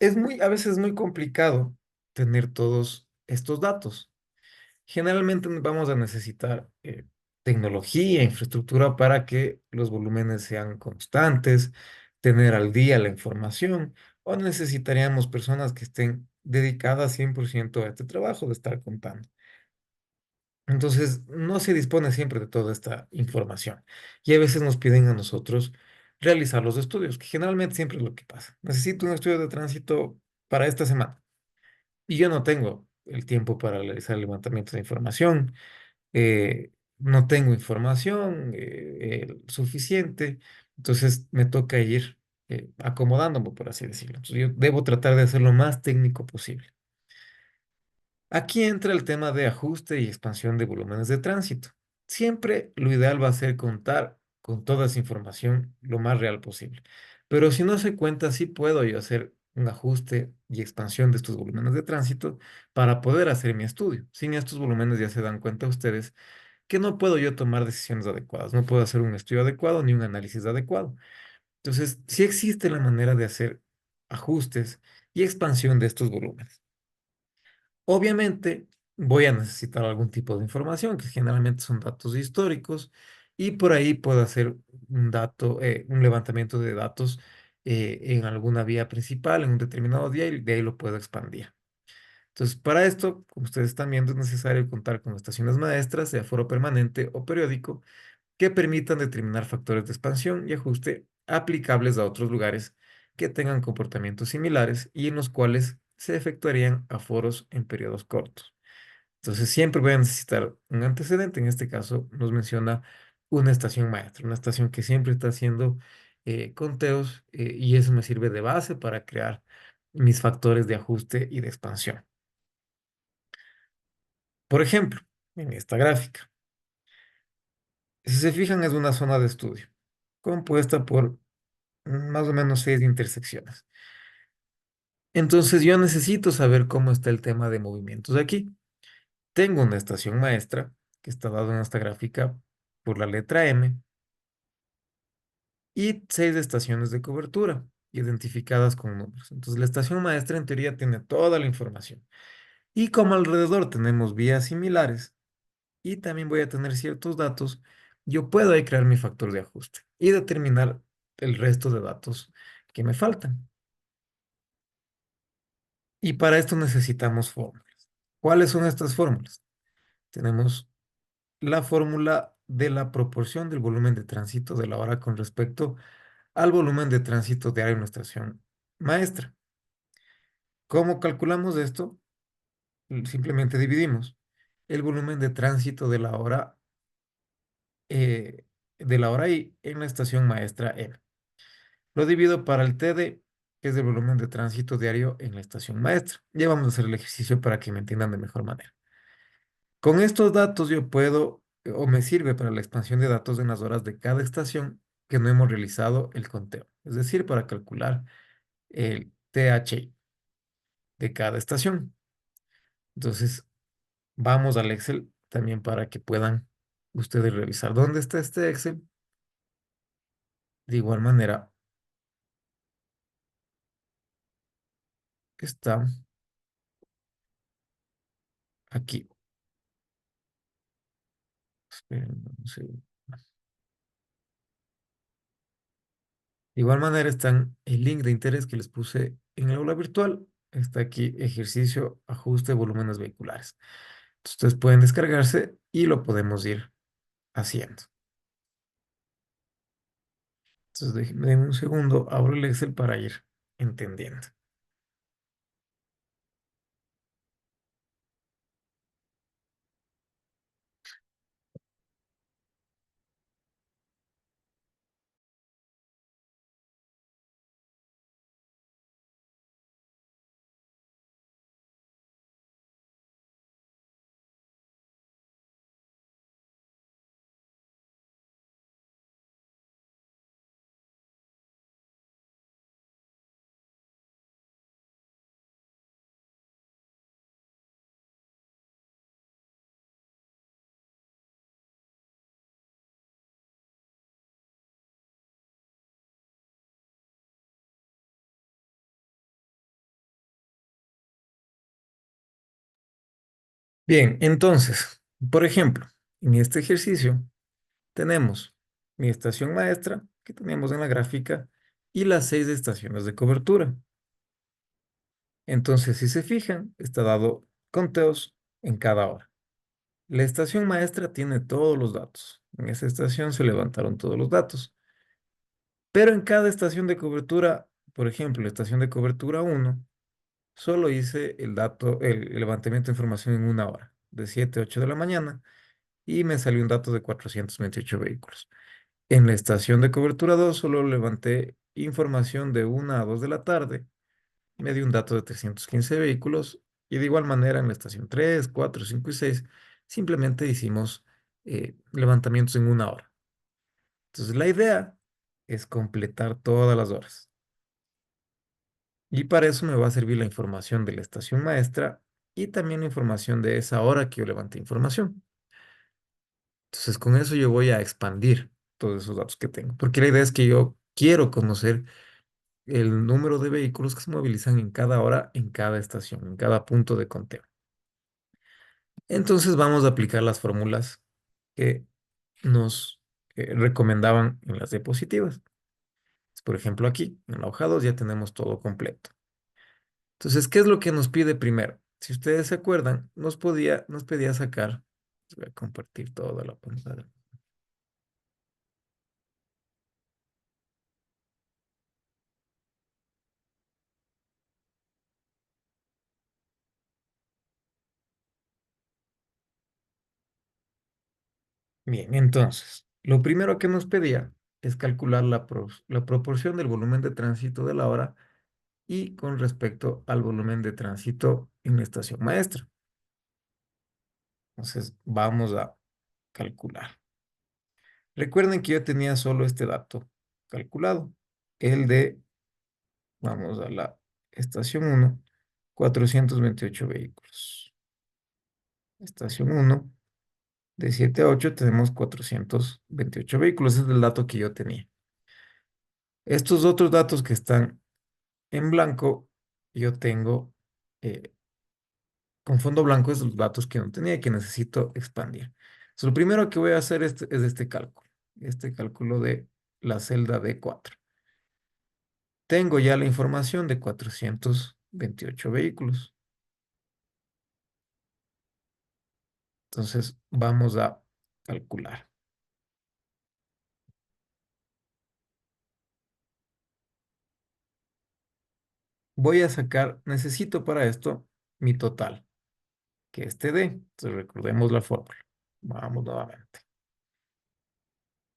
a veces es muy complicado tener todos estos datos. Generalmente vamos a necesitar tecnología, infraestructura para que los volúmenes sean constantes, tener al día la información, o necesitaríamos personas que estén dedicadas 100% a este trabajo de estar contando. Entonces, no se dispone siempre de toda esta información y a veces nos piden a nosotros realizar los estudios, que generalmente siempre es lo que pasa. Necesito un estudio de tránsito para esta semana y yo no tengo el tiempo para realizar el levantamiento de información, no tengo información suficiente, entonces me toca ir acomodándome, por así decirlo. Entonces, yo debo tratar de hacer lo más técnico posible. Aquí entra el tema de ajuste y expansión de volúmenes de tránsito. Siempre lo ideal va a ser contar con toda esa información lo más real posible. Pero si no se cuenta, sí puedo yo hacer un ajuste y expansión de estos volúmenes de tránsito para poder hacer mi estudio. Sin estos volúmenes ya se dan cuenta ustedes que no puedo yo tomar decisiones adecuadas, no puedo hacer un estudio adecuado ni un análisis adecuado. Entonces, sí existe la manera de hacer ajustes y expansión de estos volúmenes. Obviamente, voy a necesitar algún tipo de información, que generalmente son datos históricos, y por ahí puedo hacer un levantamiento de datos en alguna vía principal, en un determinado día, y de ahí lo puedo expandir. Entonces, para esto, como ustedes están viendo, es necesario contar con estaciones maestras de aforo permanente o periódico que permitan determinar factores de expansión y ajuste aplicables a otros lugares que tengan comportamientos similares y en los cuales se efectuarían aforos en periodos cortos. Entonces, siempre voy a necesitar un antecedente. En este caso, nos menciona una estación maestra, una estación que siempre está haciendo conteos y eso me sirve de base para crear mis factores de ajuste y de expansión. Por ejemplo, en esta gráfica, si se fijan, es una zona de estudio compuesta por más o menos 6 intersecciones. Entonces yo necesito saber cómo está el tema de movimientos aquí. Tengo una estación maestra que está dada en esta gráfica por la letra M y 6 estaciones de cobertura identificadas con números. Entonces la estación maestra en teoría tiene toda la información. Y como alrededor tenemos vías similares y también voy a tener ciertos datos, yo puedo ahí crear mi factor de ajuste y determinar el resto de datos que me faltan. Y para esto necesitamos fórmulas. ¿Cuáles son estas fórmulas? Tenemos la fórmula de la proporción del volumen de tránsito de la hora con respecto al volumen de tránsito diario en nuestra estación maestra. ¿Cómo calculamos esto? Simplemente dividimos el volumen de tránsito eh, de la hora I en la estación maestra M. Lo divido para el TD, que es el volumen de tránsito diario en la estación maestra. Ya vamos a hacer el ejercicio para que me entiendan de mejor manera. Con estos datos yo puedo, o me sirve para la expansión de datos en las horas de cada estación que no hemos realizado el conteo. Es decir, para calcular el THI de cada estación. Entonces, vamos al Excel también para que puedan ustedes revisar dónde está este Excel. De igual manera, está aquí. Esperen un segundo. De igual manera están el link de interés que les puse en el aula virtual. Está aquí ejercicio, ajuste, volúmenes vehiculares. Entonces, ustedes pueden descargarse y lo podemos ir haciendo. Entonces, denme un segundo, abro el Excel para ir entendiendo. Bien, entonces, por ejemplo, en este ejercicio tenemos mi estación maestra que teníamos en la gráfica y las 6 estaciones de cobertura. Entonces, si se fijan, está dado conteos en cada hora. La estación maestra tiene todos los datos. En esa estación se levantaron todos los datos. Pero en cada estación de cobertura, por ejemplo, la estación de cobertura uno, solo hice el levantamiento de información en una hora, de 7 a 8 de la mañana, y me salió un dato de 428 vehículos. En la estación de cobertura 2 solo levanté información de 1 a 2 de la tarde, me dio un dato de 315 vehículos, y de igual manera en la estación 3, 4, 5 y 6 simplemente hicimos levantamientos en una hora. Entonces la idea es completar todas las horas. Y para eso me va a servir la información de la estación maestra y también la información de esa hora que yo levanté información. Entonces, con eso yo voy a expandir todos esos datos que tengo, porque la idea es que yo quiero conocer el número de vehículos que se movilizan en cada hora, en cada estación, en cada punto de conteo. Entonces, vamos a aplicar las fórmulas que nos recomendaban en las diapositivas. Por ejemplo, aquí, en la hoja 2 ya tenemos todo completo. Entonces, ¿qué es lo que nos pide primero? Si ustedes se acuerdan, nos pedía sacar, voy a compartir toda la pantalla. Bien, entonces, lo primero que nos pedía es calcular la proporción del volumen de tránsito de la hora y con respecto al volumen de tránsito en la estación maestra. Entonces, vamos a calcular. Recuerden que yo tenía solo este dato calculado, el de, vamos a la estación uno, 428 vehículos. Estación uno, de 7 a 8 tenemos 428 vehículos, ese es el dato que yo tenía. Estos otros datos que están en blanco, yo tengo con fondo blanco esos datos que no tenía y que necesito expandir. Entonces, lo primero que voy a hacer es este cálculo de la celda D4. Tengo ya la información de 428 vehículos. Entonces, vamos a calcular. Voy a sacar, necesito para esto mi total, que es TD. Entonces, recordemos la fórmula. Vamos nuevamente.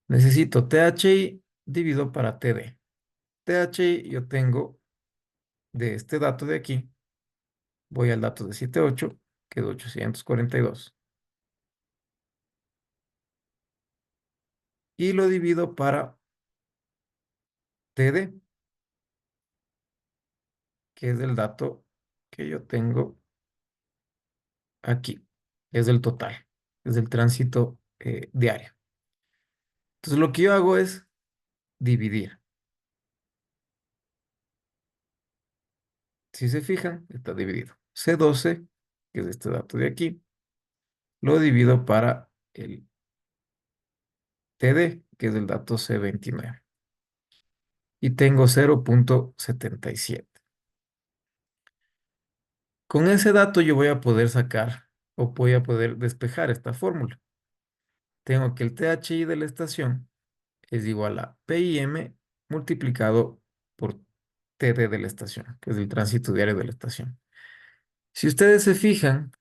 Necesito THI dividido para TD. THI yo tengo de este dato de aquí, voy al dato de 78, que es 842, y lo divido para TD, que es el dato que yo tengo aquí, es el total, es el tránsito diario. Entonces lo que yo hago es dividir Si se fijan, está dividido. C12, que es este dato de aquí, lo divido para el TD, que es el dato C29. Y tengo 0,77. Con ese dato yo voy a poder sacar o voy a poder despejar esta fórmula. Tengo que el THI de la estación es igual a PIM multiplicado por TD de la estación, que es el tránsito diario de la estación. Si ustedes se fijan,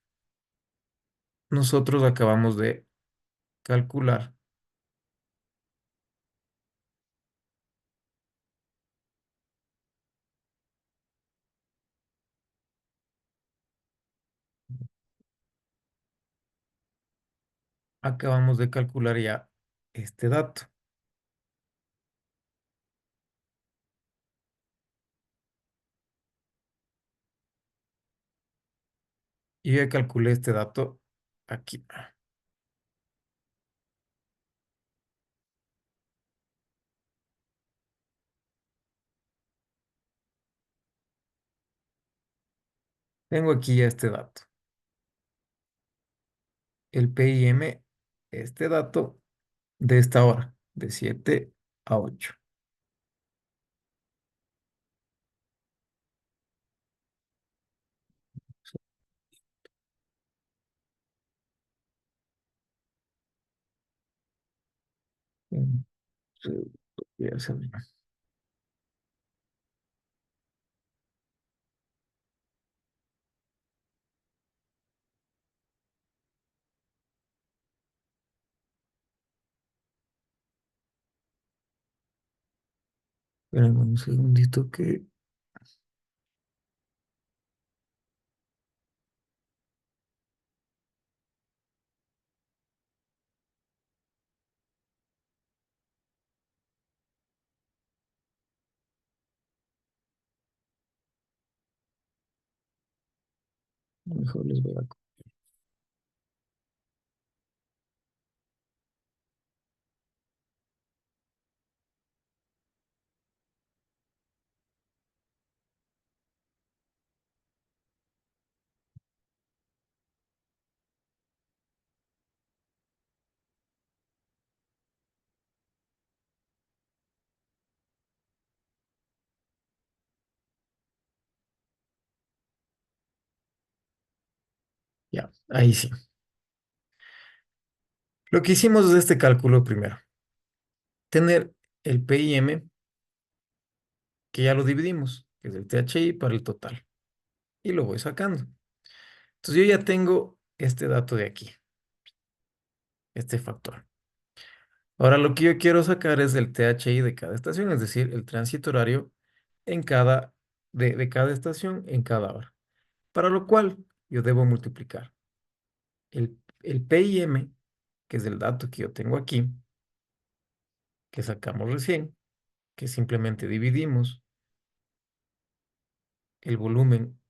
nosotros acabamos de calcular, ya este dato. Y yo ya calculé este dato aquí. Tengo aquí ya este dato. El PIM, este dato de esta hora, de 7 a 8. Mm, sí, ya se me- Espérenme un segundito que mejor les voy a... Ya, ahí sí. Lo que hicimos es este cálculo primero. Tener el PIM, que ya lo dividimos, que es el THI para el total. Y lo voy sacando. Entonces yo ya tengo este dato de aquí, este factor. Ahora lo que yo quiero sacar es el THI de cada estación, es decir, el tránsito horario en cada, de cada estación en cada hora. Para lo cual yo debo multiplicar el PIM, que es el dato que yo tengo aquí, que sacamos recién, que simplemente dividimos el volumen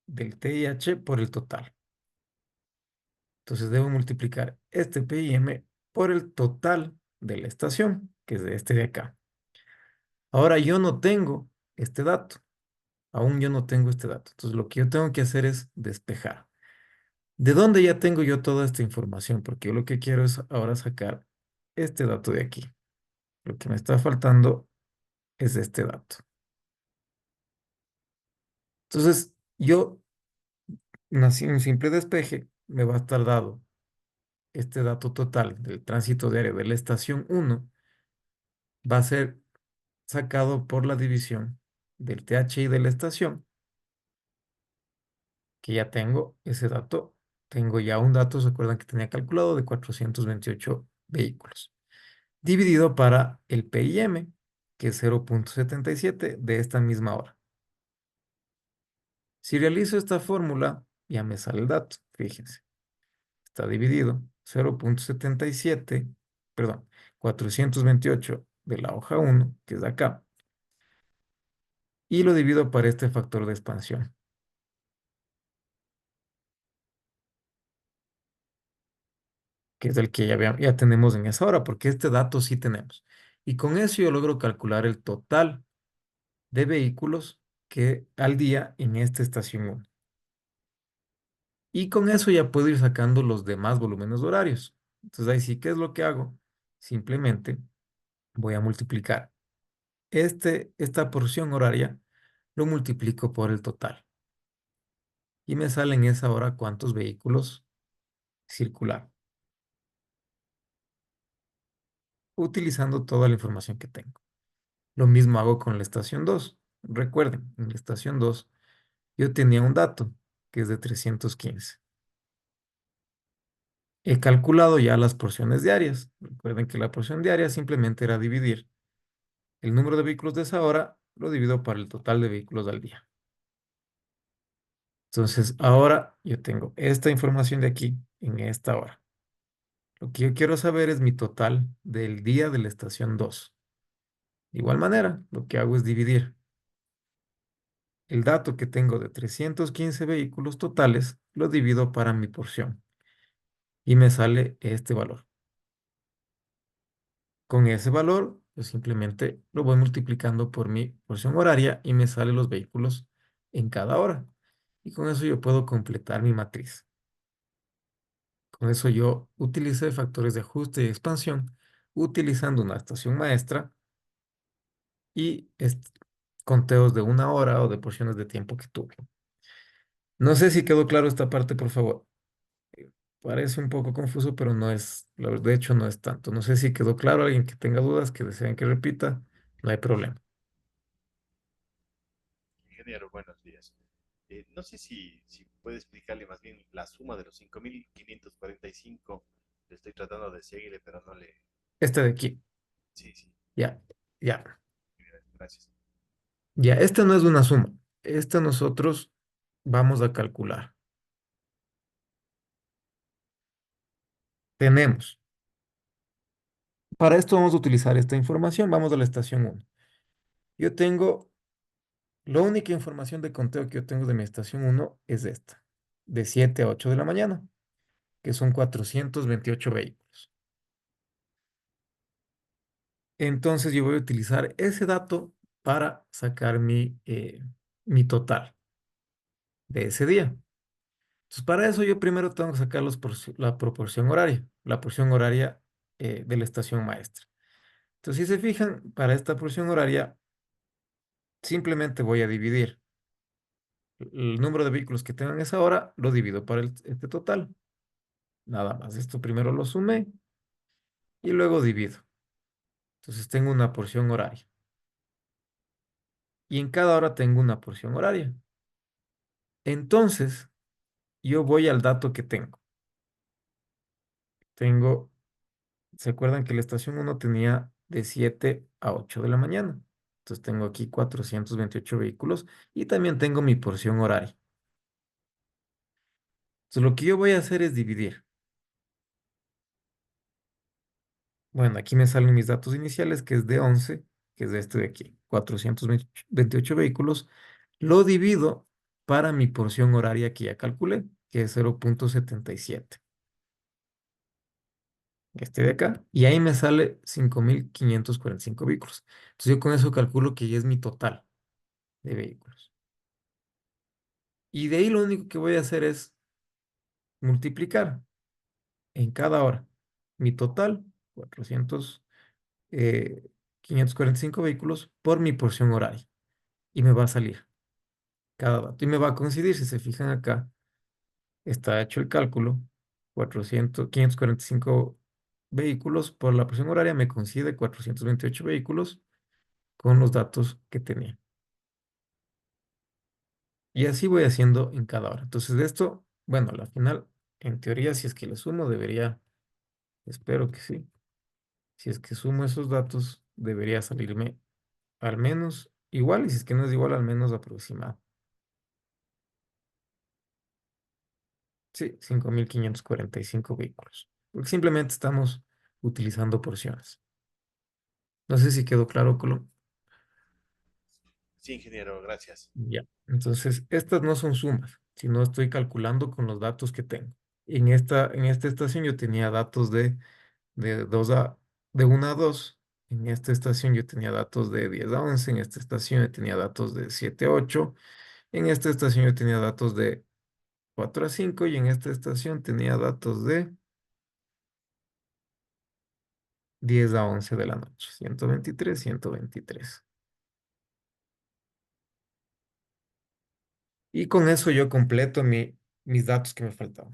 del TIH por el total. Entonces debo multiplicar este PIM por el total de la estación, que es de este de acá. Ahora yo no tengo este dato, aún yo no tengo este dato. Entonces lo que yo tengo que hacer es despejar. ¿De dónde ya tengo yo toda esta información? Porque yo lo que quiero es ahora sacar este dato de aquí. Lo que me está faltando es este dato. Entonces yo, nací un simple despeje, me va a estar dado este dato total del tránsito diario de la estación uno, va a ser sacado por la división del THI de la estación, que ya tengo ese dato. Tengo ya un dato, ¿se acuerdan que tenía calculado? De 428 vehículos. Dividido para el PIM, que es 0,77 de esta misma hora. Si realizo esta fórmula, ya me sale el dato. Fíjense, está dividido 0,77, perdón, 428 de la hoja uno, que es de acá, y lo divido para este factor de expansión, que es el que ya tenemos en esa hora, porque este dato sí tenemos. Y con eso yo logro calcular el total de vehículos que al día en esta estación 1. Y con eso ya puedo ir sacando los demás volúmenes horarios. Entonces ahí sí, ¿qué es lo que hago? Simplemente voy a multiplicar esta porción horaria, lo multiplico por el total. Y me sale en esa hora cuántos vehículos circular, utilizando toda la información que tengo. Lo mismo hago con la estación 2. Recuerden, en la estación 2 yo tenía un dato que es de 315. He calculado ya las porciones diarias. Recuerden que la porción diaria simplemente era dividir el número de vehículos de esa hora, lo divido para el total de vehículos al día. Entonces, ahora yo tengo esta información de aquí en esta hora. Lo que yo quiero saber es mi total del día de la estación 2. De igual manera, lo que hago es dividir el dato que tengo de 315 vehículos totales, lo divido para mi porción y me sale este valor. Con ese valor, yo simplemente lo voy multiplicando por mi porción horaria y me salen los vehículos en cada hora. Y con eso yo puedo completar mi matriz. Con eso yo utilicé factores de ajuste y expansión utilizando una estación maestra y conteos de una hora o de porciones de tiempo que tuve. No sé si quedó claro esta parte, por favor. Parece un poco confuso, pero no es, de hecho no es tanto. No sé si quedó claro. Alguien que tenga dudas, que deseen que repita, no hay problema. Ingeniero, buenos días. No sé si puede explicarle más bien la suma de los 5.545. Le estoy tratando de seguirle, pero no le... Este de aquí, Sí, sí, ya, ya, gracias. ya. Esta no es una suma. Esta nosotros vamos a calcular. Tenemos. Para esto vamos a utilizar esta información. Vamos a la estación 1. Yo tengo, la única información de conteo que yo tengo de mi estación 1 es esta, de 7 a 8 de la mañana, que son 428 vehículos. Entonces yo voy a utilizar ese dato para sacar mi total de ese día. Entonces para eso yo primero tengo que sacar la proporción horaria, la porción horaria de la estación maestra. Entonces si se fijan, para esta porción horaria simplemente voy a dividir el número de vehículos que tengan esa hora, lo divido para este total. Nada más. Esto primero lo sumé y luego divido. Entonces tengo una porción horaria. Y en cada hora tengo una porción horaria. Entonces, yo voy al dato que tengo. Tengo, ¿se acuerdan que la estación 1 tenía de 7 a 8 de la mañana? Entonces tengo aquí 428 vehículos y también tengo mi porción horaria. Entonces lo que yo voy a hacer es dividir. Bueno, aquí me salen mis datos iniciales, que es de 11, que es de este de aquí, 428 vehículos. Lo divido para mi porción horaria que ya calculé, que es 0,77. Este de acá. Y ahí me sale 5.545 vehículos. Entonces yo con eso calculo que ya es mi total de vehículos. Y de ahí lo único que voy a hacer es multiplicar en cada hora mi total, 545 vehículos, por mi porción horaria. Y me va a salir cada dato. Y me va a coincidir, si se fijan acá, está hecho el cálculo, 545 vehículos por la porción horaria, me coincide 428 vehículos con los datos que tenía. Y así voy haciendo en cada hora. Entonces, de esto, bueno, al final, en teoría, si es que le sumo, debería, espero que sí. Si es que sumo esos datos, debería salirme al menos igual, y si es que no es igual, al menos aproximado. Sí, 5.545 vehículos. Porque simplemente estamos utilizando porciones. No sé si quedó claro, Colón. Sí, ingeniero, gracias. Ya. Entonces, estas no son sumas, sino estoy calculando con los datos que tengo. En esta estación yo tenía datos de 2 a, de 1 a 2 En esta estación yo tenía datos de 10 a 11, en esta estación yo tenía datos de 7 a 8, en esta estación yo tenía datos de 4 a 5 y en esta estación tenía datos de 10 a 11 de la noche. 123, 123. Y con eso yo completo mis datos que me faltaban.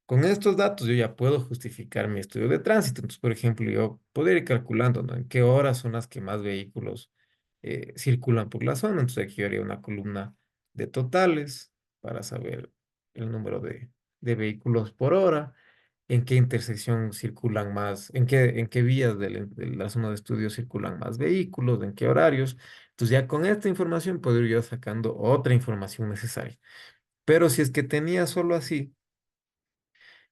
Con estos datos yo ya puedo justificar mi estudio de tránsito. Entonces, por ejemplo, yo podría ir calculando, ¿no? En qué horas son las que más vehículos circulan por la zona. Entonces aquí yo haría una columna de totales para saber el número de vehículos por hora, en qué intersección circulan más, en qué vías de la zona de estudio circulan más vehículos, en qué horarios. Entonces ya con esta información puedo ir yo sacando otra información necesaria. Pero si es que tenía solo así,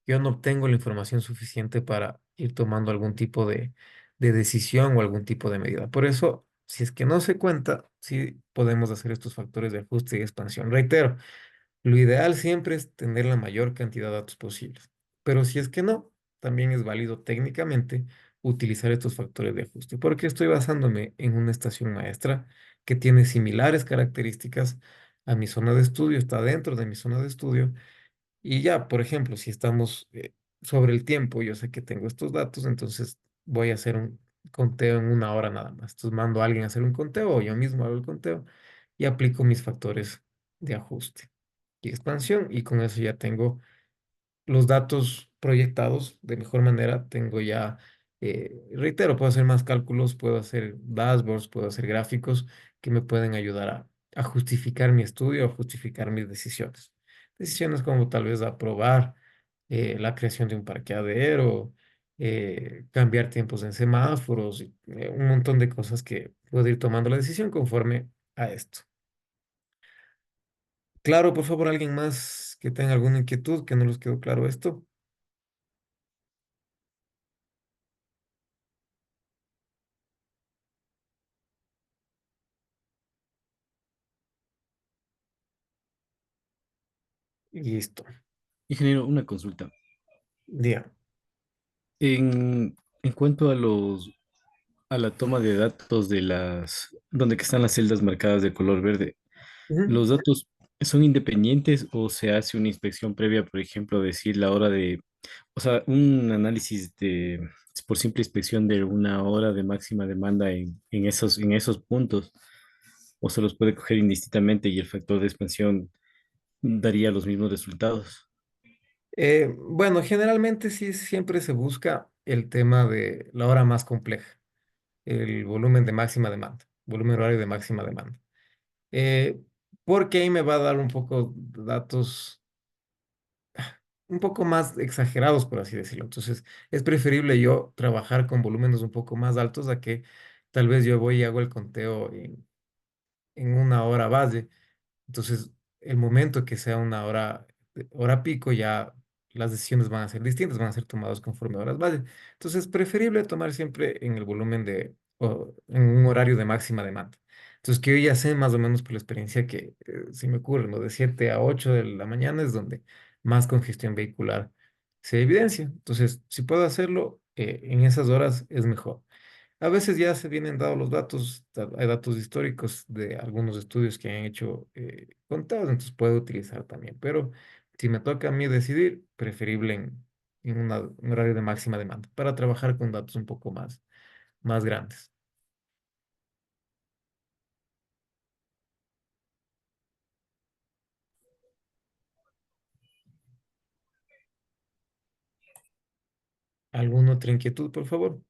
yo no obtengo la información suficiente para ir tomando algún tipo de decisión o algún tipo de medida. Por eso, si es que no se cuenta, sí podemos hacer estos factores de ajuste y expansión. Reitero, lo ideal siempre es tener la mayor cantidad de datos posibles. Pero si es que no, también es válido técnicamente utilizar estos factores de ajuste, porque estoy basándome en una estación maestra que tiene similares características a mi zona de estudio, está dentro de mi zona de estudio y ya, por ejemplo, si estamos sobre el tiempo, yo sé que tengo estos datos, entonces voy a hacer un conteo en una hora nada más. Entonces mando a alguien a hacer un conteo o yo mismo hago el conteo y aplico mis factores de ajuste y expansión y con eso ya tengo los datos proyectados de mejor manera. Tengo ya, reitero, puedo hacer más cálculos, puedo hacer dashboards, puedo hacer gráficos que me pueden ayudar a justificar mi estudio, a justificar mis decisiones. Decisiones como tal vez aprobar la creación de un parqueadero, cambiar tiempos en semáforos, un montón de cosas que puedo ir tomando la decisión conforme a esto. Claro, por favor, alguien más que tenga alguna inquietud, que no les quedó claro esto. Y listo. Ingeniero, una consulta. Diga. En cuanto a a la toma de datos donde que están las celdas marcadas de color verde, Ujú. ¿los datos son independientes o se hace una inspección previa, por ejemplo, decir la hora o sea, un análisis por simple inspección de una hora de máxima demanda en esos puntos, o se los puede coger indistintamente y el factor de expansión daría los mismos resultados? Bueno, generalmente sí siempre se busca el tema de la hora más compleja, el volumen de máxima demanda, volumen horario de máxima demanda. Eh, Porque ahí me va a dar un poco de datos un poco más exagerados, por así decirlo. Entonces, es preferible yo trabajar con volúmenes un poco más altos a que tal vez yo voy y hago el conteo en una hora base. Entonces, el momento que sea una hora pico, ya las decisiones van a ser distintas, van a ser tomadas conforme a horas base. Entonces, es preferible tomar siempre en el volumen o en un horario de máxima demanda. Entonces, que yo ya sé más o menos por la experiencia que se me ocurre, ¿no? De 7 a 8 de la mañana es donde más congestión vehicular se evidencia. Entonces, si puedo hacerlo en esas horas, es mejor. A veces ya se vienen dados los datos, hay datos históricos de algunos estudios que han hecho contados, entonces puedo utilizar también. Pero si me toca a mí decidir, preferible en un horario de máxima demanda para trabajar con datos un poco más grandes. ¿Alguna otra inquietud, por favor?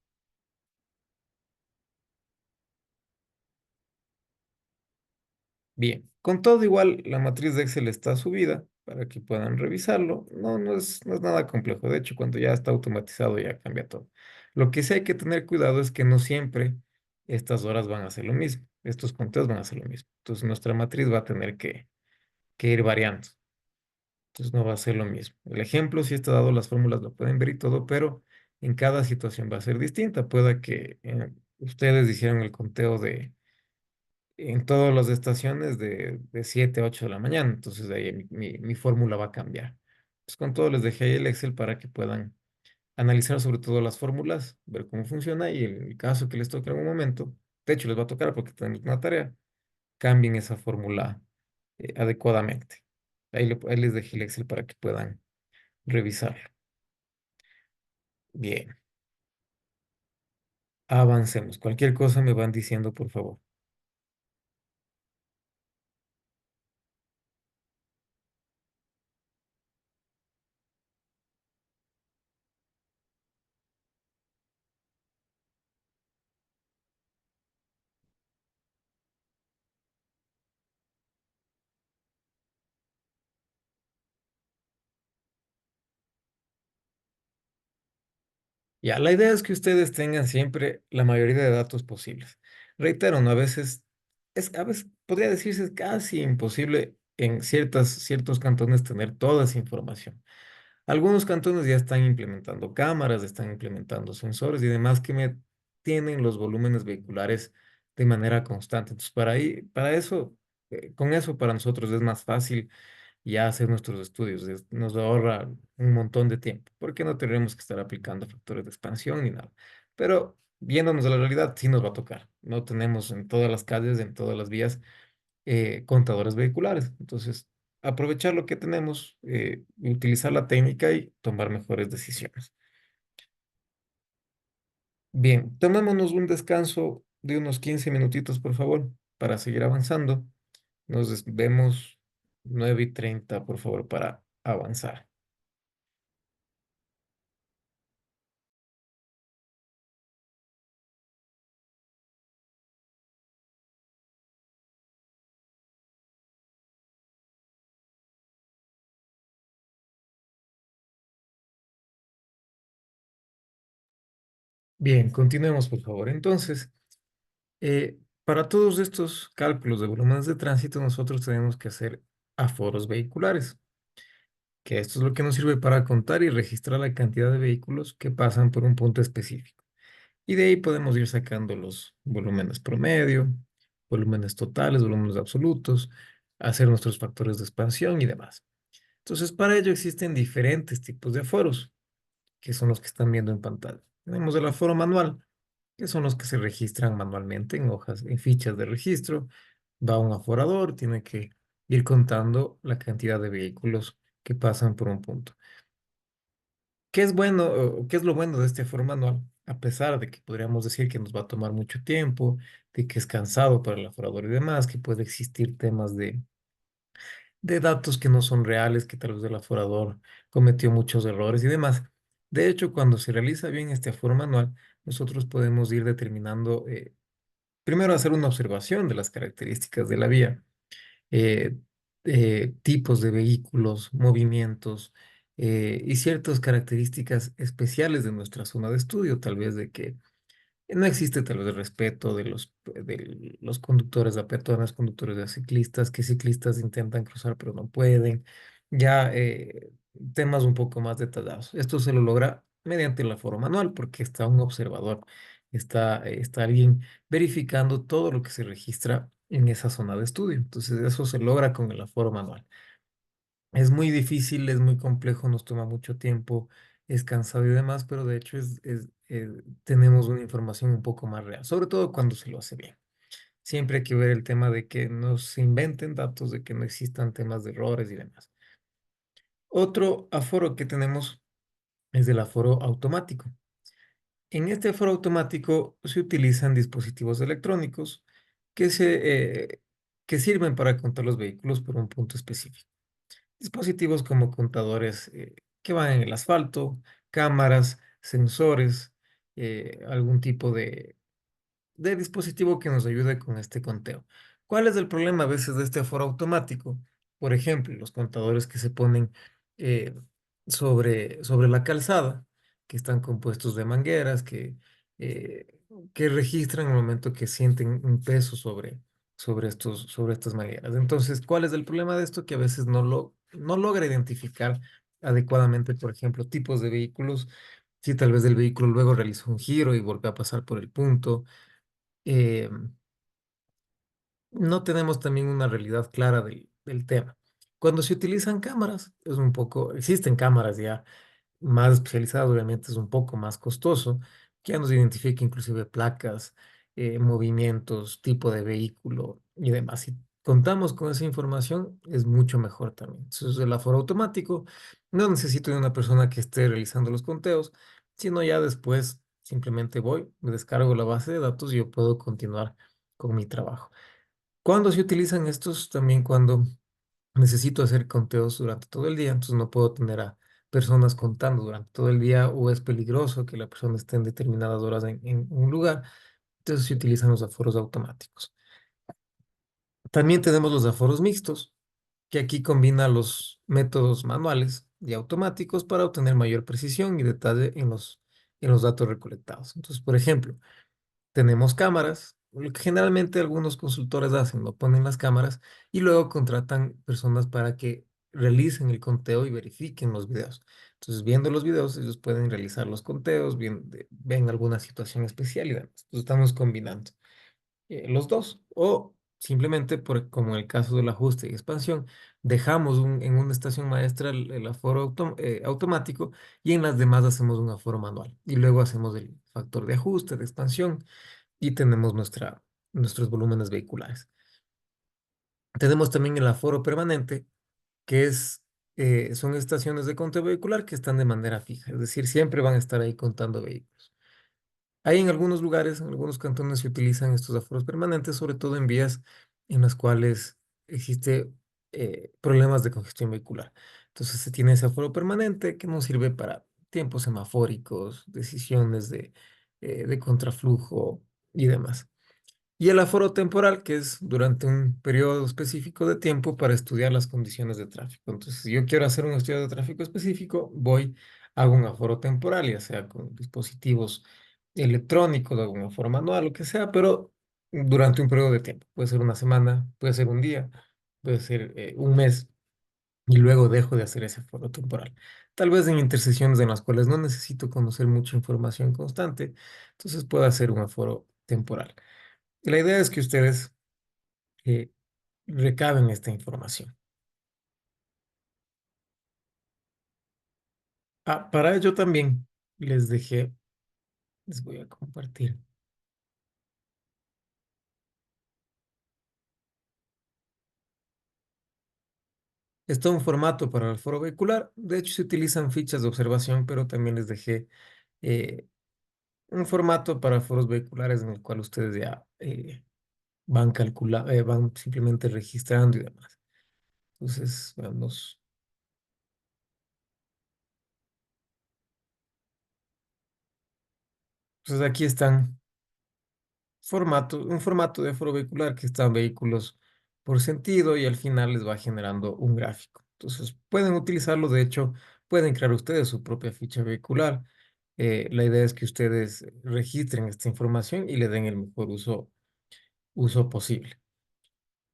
Bien, con todo igual, la matriz de Excel está subida para que puedan revisarlo. No es nada complejo. De hecho, cuando ya está automatizado ya cambia todo. Lo que sí hay que tener cuidado es que no siempre estas horas van a ser lo mismo. Estos conteos van a ser lo mismo. Entonces nuestra matriz va a tener que ir variando. Entonces no va a ser lo mismo. El ejemplo, si está dado, las fórmulas lo pueden ver y todo, pero en cada situación va a ser distinta. Pueda que ustedes hicieran el conteo en todas las estaciones de 7 a 8 de la mañana. Entonces de ahí mi fórmula va a cambiar. Pues con todo les dejé ahí el Excel para que puedan analizar sobre todo las fórmulas, ver cómo funciona y en el caso que les toque en algún momento, de hecho les va a tocar porque tenemos una tarea, cambien esa fórmula adecuadamente. Ahí les dejé el Excel para que puedan revisarlo. Bien, avancemos. Cualquier cosa me van diciendo, por favor. Ya, la idea es que ustedes tengan siempre la mayoría de datos posibles. Reitero, ¿no? A veces podría decirse es casi imposible en ciertos cantones tener toda esa información. Algunos cantones ya están implementando cámaras, están implementando sensores y demás tienen los volúmenes vehiculares de manera constante. Entonces, para eso, con eso para nosotros es más fácil ya hacer nuestros estudios. Nos ahorra un montón de tiempo, porque no tendremos que estar aplicando factores de expansión ni nada. Pero viéndonos a la realidad, sí nos va a tocar. No tenemos en todas las calles, en todas las vías, contadores vehiculares. Entonces, aprovechar lo que tenemos, utilizar la técnica y tomar mejores decisiones. Bien, tomémonos un descanso de unos 15 minutitos, por favor, para seguir avanzando. Vemos 9:30 por favor, para avanzar. Bien, continuemos, por favor. Entonces, para todos estos cálculos de volúmenes de tránsito, nosotros tenemos que hacer aforos vehiculares, que esto es lo que nos sirve para contar y registrar la cantidad de vehículos que pasan por un punto específico. Y de ahí podemos ir sacando los volúmenes promedio, volúmenes totales, volúmenes absolutos, hacer nuestros factores de expansión y demás. Entonces, para ello existen diferentes tipos de aforos, que son los que están viendo en pantalla. Tenemos el aforo manual, que son los que se registran manualmente en hojas, en fichas de registro. Va un aforador, tiene que ir contando la cantidad de vehículos que pasan por un punto. ¿Qué es bueno, o qué es lo bueno de este aforo manual? A pesar de que podríamos decir que nos va a tomar mucho tiempo, de que es cansado para el aforador y demás, que puede existir temas de datos que no son reales, que tal vez el aforador cometió muchos errores y demás. De hecho, cuando se realiza bien este aforo manual, nosotros podemos ir determinando, primero hacer una observación de las características de la vía, eh, tipos de vehículos, movimientos y ciertas características especiales de nuestra zona de estudio, tal vez de que no existe tal vez el respeto de los conductores de peatones, conductores de ciclistas, que ciclistas intentan cruzar pero no pueden. Ya temas un poco más detallados. Esto se lo logra mediante el aforo manual porque está un observador, está alguien verificando todo lo que se registra en esa zona de estudio. Entonces eso se logra con el aforo manual. Es muy difícil, es muy complejo, nos toma mucho tiempo, es cansado y demás, pero de hecho tenemos una información un poco más real, sobre todo cuando se lo hace bien. Siempre hay que ver el tema de que no se inventen datos, de que no existan temas de errores y demás. Otro aforo que tenemos es el aforo automático. En este aforo automático se utilizan dispositivos electrónicos que, se, que sirven para contar los vehículos por un punto específico. Dispositivos como contadores que van en el asfalto, cámaras, sensores, algún tipo de dispositivo que nos ayude con este conteo. ¿Cuál es el problema a veces de este aforo automático? Por ejemplo, los contadores que se ponen eh, sobre la calzada, que están compuestos de mangueras, eh, que registran el momento que sienten un peso sobre estas mangueras. Entonces, ¿cuál es el problema de esto? Que a veces no logra identificar adecuadamente, por ejemplo, tipos de vehículos. Si tal vez el vehículo luego realizó un giro y volvió a pasar por el punto, eh, no tenemos también una realidad clara del tema. Cuando se utilizan cámaras, existen cámaras ya más especializado, obviamente es un poco más costoso, que ya nos identifica inclusive placas, movimientos, tipo de vehículo y demás. Si contamos con esa información, es mucho mejor también. Entonces, el aforo automático, no necesito de una persona que esté realizando los conteos, sino ya después simplemente voy, me descargo la base de datos y yo puedo continuar con mi trabajo. ¿Cuándo se utilizan estos? También cuando necesito hacer conteos durante todo el día, entonces no puedo tener a personas contando durante todo el día o es peligroso que la persona esté en determinadas horas en un lugar, entonces se utilizan los aforos automáticos. También tenemos los aforos mixtos, que aquí combina los métodos manuales y automáticos para obtener mayor precisión y detalle en los datos recolectados. Entonces, por ejemplo, tenemos cámaras, lo que generalmente algunos consultores hacen, lo ponen las cámaras y luego contratan personas para que realicen el conteo y verifiquen los videos. Entonces, viendo los videos, ellos pueden realizar los conteos, ven alguna situación especial y demás. Entonces, estamos combinando los dos. O simplemente, como en el caso del ajuste y expansión, dejamos en una estación maestra el aforo automático y en las demás hacemos un aforo manual. Y luego hacemos el factor de ajuste, de expansión y tenemos nuestros volúmenes vehiculares. Tenemos también el aforo permanente, que son estaciones de conteo vehicular que están de manera fija, es decir, siempre van a estar ahí contando vehículos. Hay en algunos lugares, en algunos cantones se utilizan estos aforos permanentes, sobre todo en vías en las cuales existe problemas de congestión vehicular. Entonces se tiene ese aforo permanente que nos sirve para tiempos semafóricos, decisiones de contraflujo y demás. Y el aforo temporal, que es durante un periodo específico de tiempo para estudiar las condiciones de tráfico. Entonces, si yo quiero hacer un estudio de tráfico específico, hago un aforo temporal, ya sea con dispositivos electrónicos, hago un aforo manual, lo que sea, pero durante un periodo de tiempo. Puede ser una semana, puede ser un día, puede ser un mes, y luego dejo de hacer ese aforo temporal. Tal vez en intersesiones en las cuales no necesito conocer mucha información constante, entonces puedo hacer un aforo temporal. La idea es que ustedes eh, recaben esta información. Ah, para ello también les dejé, les voy a compartir. Esto es un formato para el foro vehicular. De hecho, se utilizan fichas de observación, pero también les dejé eh, un formato para foros vehiculares en el cual ustedes ya van simplemente registrando y demás. Entonces, vamos. Entonces, aquí están un formato de foro vehicular que están vehículos por sentido y al final les va generando un gráfico. Entonces pueden utilizarlo, de hecho, pueden crear ustedes su propia ficha vehicular. La idea es que ustedes registren esta información y le den el mejor uso posible.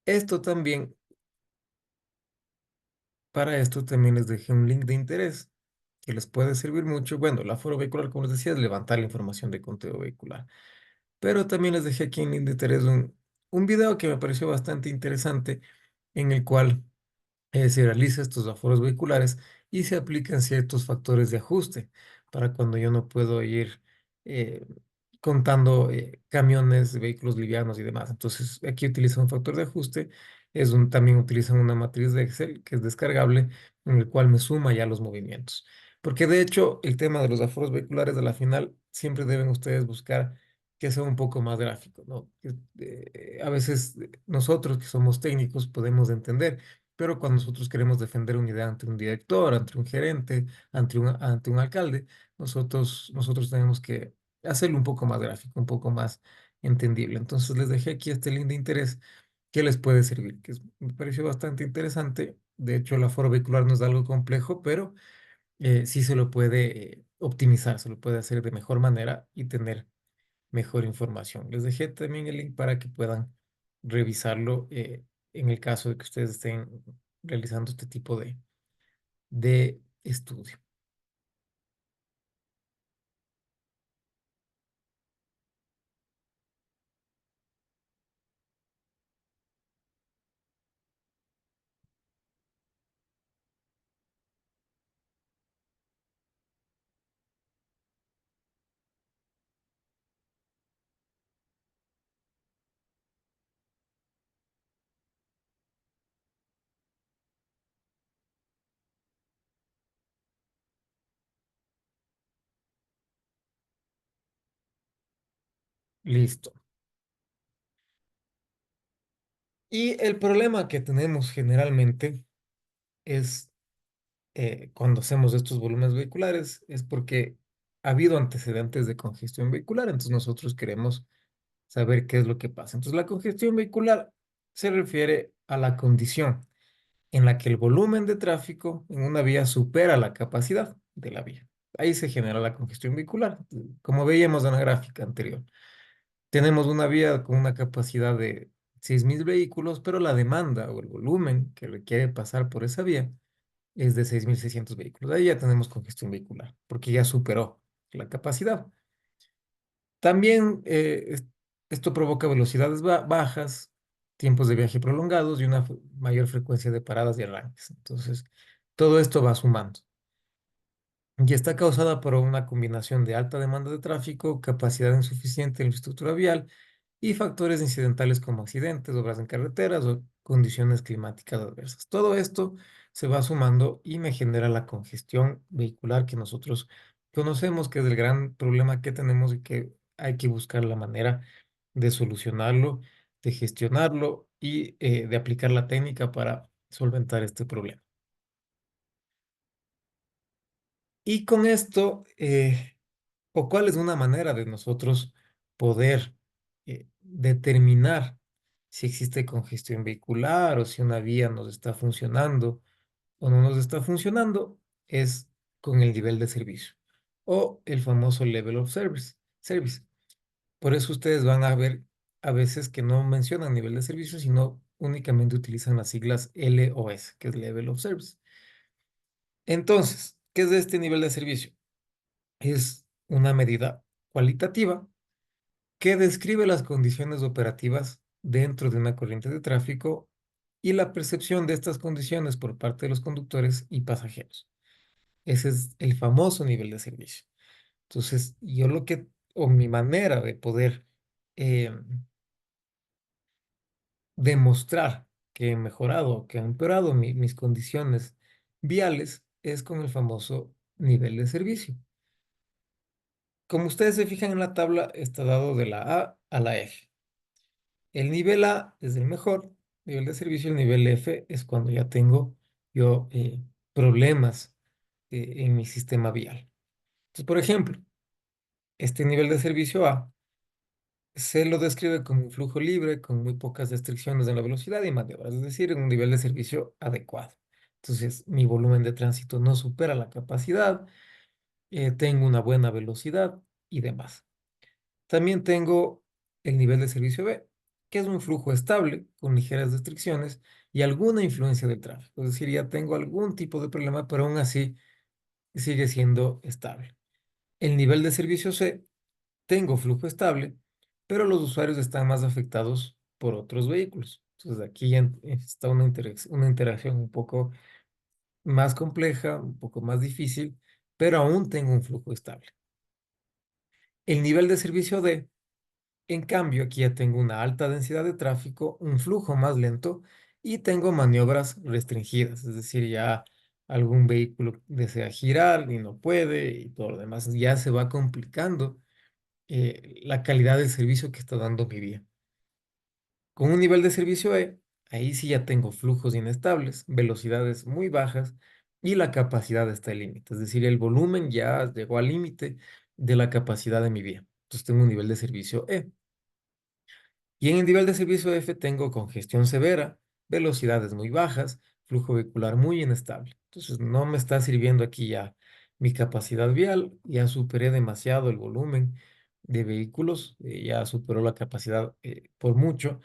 Esto también, para esto también les dejé un link de interés que les puede servir mucho. Bueno, el aforo vehicular, como les decía, es levantar la información de contenido vehicular. Pero también les dejé aquí en link de interés un video que me pareció bastante interesante en el cual se realiza estos aforos vehiculares y se aplican ciertos factores de ajuste para cuando yo no puedo ir eh, contando camiones, vehículos livianos y demás. Entonces aquí utilizan un factor de ajuste, también utilizan una matriz de Excel que es descargable en el cual me suma ya los movimientos. Porque de hecho el tema de los aforos vehiculares a la final siempre deben ustedes buscar que sea un poco más gráfico, ¿no? A veces nosotros que somos técnicos podemos entender, pero cuando nosotros queremos defender una idea ante un director, ante un gerente, ante un alcalde, nosotros tenemos que hacerlo un poco más gráfico, un poco más entendible. Entonces les dejé aquí este link de interés que les puede servir, me pareció bastante interesante. De hecho, el aforo vehicular no es algo complejo, pero sí se lo puede optimizar, se lo puede hacer de mejor manera y tener mejor información. Les dejé también el link para que puedan revisarlo en el caso de que ustedes estén realizando este tipo de estudio. Listo. Y el problema que tenemos generalmente es cuando hacemos estos volúmenes vehiculares, es porque ha habido antecedentes de congestión vehicular, entonces nosotros queremos saber qué es lo que pasa. Entonces la congestión vehicular se refiere a la condición en la que el volumen de tráfico en una vía supera la capacidad de la vía. Ahí se genera la congestión vehicular, como veíamos en la gráfica anterior. Tenemos una vía con una capacidad de 6.000 vehículos, pero la demanda o el volumen que requiere pasar por esa vía es de 6.600 vehículos. Ahí ya tenemos congestión vehicular, porque ya superó la capacidad. También esto provoca velocidades bajas, tiempos de viaje prolongados y una mayor frecuencia de paradas y arranques. Entonces, todo esto va sumando. Y está causada por una combinación de alta demanda de tráfico, capacidad insuficiente en la infraestructura vial y factores incidentales como accidentes, obras en carreteras o condiciones climáticas adversas. Todo esto se va sumando y me genera la congestión vehicular que nosotros conocemos, que es el gran problema que tenemos y que hay que buscar la manera de solucionarlo, de gestionarlo y de aplicar la técnica para solventar este problema. Y con esto, o cuál es una manera de nosotros poder determinar si existe congestión vehicular o si una vía nos está funcionando o no nos está funcionando, es con el nivel de servicio o el famoso level of service. Por eso ustedes van a ver a veces que no mencionan nivel de servicio, sino únicamente utilizan las siglas LOS, que es level of service. Entonces, ¿qué es este nivel de servicio? Es una medida cualitativa que describe las condiciones operativas dentro de una corriente de tráfico y la percepción de estas condiciones por parte de los conductores y pasajeros. Ese es el famoso nivel de servicio. Entonces, yo lo que, o mi manera de poder eh, demostrar que he mejorado, que he empeorado mis condiciones viales, es con el famoso nivel de servicio. Como ustedes se fijan en la tabla, está dado de la A a la F. El nivel A es el mejor nivel de servicio, el nivel F es cuando ya tengo yo problemas en mi sistema vial. Entonces, por ejemplo, este nivel de servicio A se lo describe como un flujo libre con muy pocas restricciones en la velocidad y maniobras, es decir, en un nivel de servicio adecuado. Entonces, mi volumen de tránsito no supera la capacidad, tengo una buena velocidad y demás. También tengo el nivel de servicio B, que es un flujo estable con ligeras restricciones y alguna influencia del tráfico. Es decir, ya tengo algún tipo de problema, pero aún así sigue siendo estable. El nivel de servicio C, tengo flujo estable, pero los usuarios están más afectados por otros vehículos. Entonces aquí ya está una interacción un poco más compleja, un poco más difícil, pero aún tengo un flujo estable. El nivel de servicio D, en cambio, aquí ya tengo una alta densidad de tráfico, un flujo más lento y tengo maniobras restringidas, es decir, ya algún vehículo desea girar y no puede y todo lo demás. Ya se va complicando la calidad del servicio que está dando mi vía. Con un nivel de servicio E, ahí sí ya tengo flujos inestables, velocidades muy bajas y la capacidad está al límite, es decir, el volumen ya llegó al límite de la capacidad de mi vía. Entonces tengo un nivel de servicio E. Y en el nivel de servicio F tengo congestión severa, velocidades muy bajas, flujo vehicular muy inestable. Entonces no me está sirviendo aquí ya mi capacidad vial, ya superé demasiado el volumen de vehículos, ya superó la capacidad por mucho,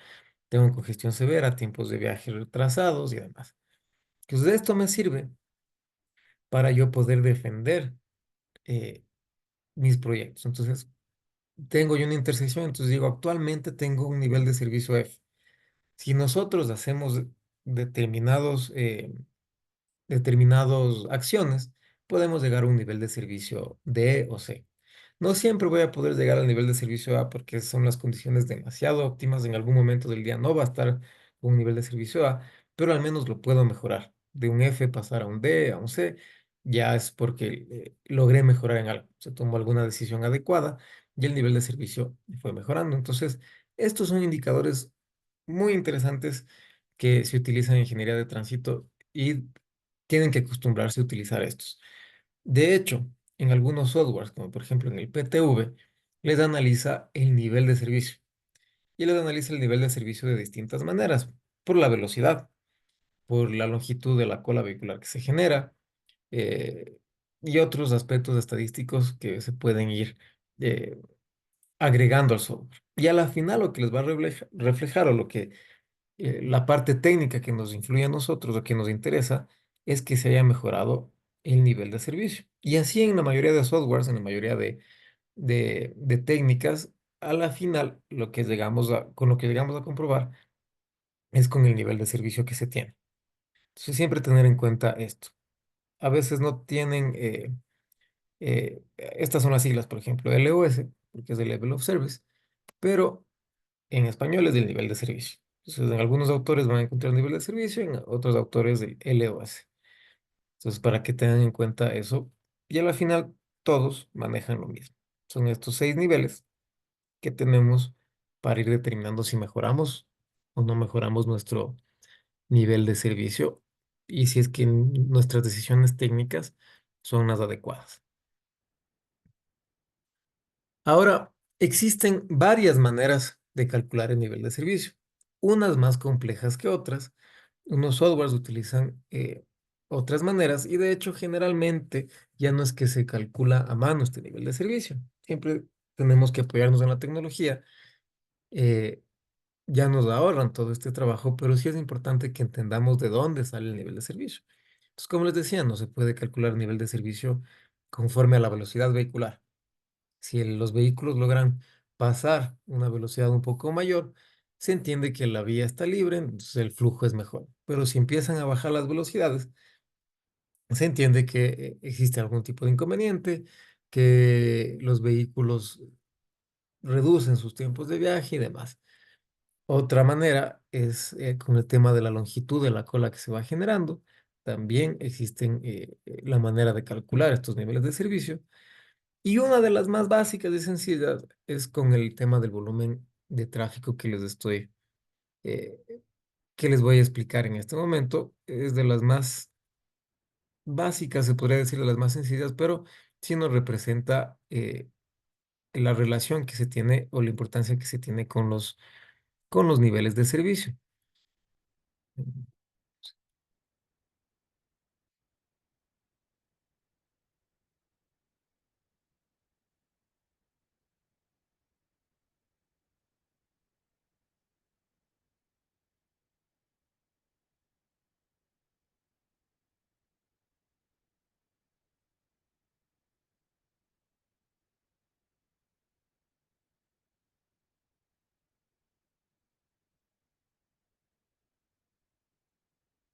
tengo congestión severa, tiempos de viaje retrasados y demás. Entonces esto me sirve para yo poder defender eh, mis proyectos. Entonces tengo yo una intersección, entonces digo, actualmente tengo un nivel de servicio F. Si nosotros hacemos determinados, determinados acciones, podemos llegar a un nivel de servicio D o C. No siempre voy a poder llegar al nivel de servicio A porque son las condiciones demasiado óptimas. En algún momento del día no va a estar con un nivel de servicio A, pero al menos lo puedo mejorar. De un F pasar a un D, a un C, ya es porque logré mejorar en algo. Se tomó alguna decisión adecuada y el nivel de servicio fue mejorando. Entonces, estos son indicadores muy interesantes que se utilizan en ingeniería de tránsito y tienen que acostumbrarse a utilizar estos. De hecho, en algunos softwares, como por ejemplo en el PTV, les analiza el nivel de servicio y les analiza el nivel de servicio de distintas maneras, por la velocidad, por la longitud de la cola vehicular que se genera, eh, y otros aspectos estadísticos que se pueden ir eh, agregando al software. Y a la final lo que les va a reflejar o lo que la parte técnica que nos influye a nosotros o que nos interesa es que se haya mejorado el nivel de servicio. Y así en la mayoría de softwares, en la mayoría de técnicas, a la final lo que con lo que llegamos a comprobar es con el nivel de servicio que se tiene. Entonces siempre tener en cuenta esto. A veces no tienen, estas son las siglas, por ejemplo, LOS, porque es el Level of Service, pero en español es del nivel de servicio. Entonces, en algunos autores van a encontrar nivel de servicio, en otros autores el LOS. Entonces, para que tengan en cuenta eso, y a la final todos manejan lo mismo. Son estos 6 niveles que tenemos para ir determinando si mejoramos o no mejoramos nuestro nivel de servicio y si es que nuestras decisiones técnicas son las adecuadas. Ahora, existen varias maneras de calcular el nivel de servicio, unas más complejas que otras. Unos softwares utilizan otras maneras y de hecho generalmente ya no es que se calcula a mano este nivel de servicio. Siempre tenemos que apoyarnos en la tecnología. eh, ya nos ahorran todo este trabajo, pero sí es importante que entendamos de dónde sale el nivel de servicio. Entonces, como les decía, no se puede calcular el nivel de servicio conforme a la velocidad vehicular. Si los vehículos logran pasar una velocidad un poco mayor, se entiende que la vía está libre, entonces el flujo es mejor. Pero si empiezan a bajar las velocidades, se entiende que existe algún tipo de inconveniente, que los vehículos reducen sus tiempos de viaje y demás. Otra manera es con el tema de la longitud de la cola que se va generando. También existen la manera de calcular estos niveles de servicio. Y una de las más básicas y sencillas es con el tema del volumen de tráfico eh, que les voy a explicar en este momento. Es de las más básicas, se podría decir de las más sencillas, pero sí nos representa la relación que se tiene o la importancia que se tiene con los niveles de servicio.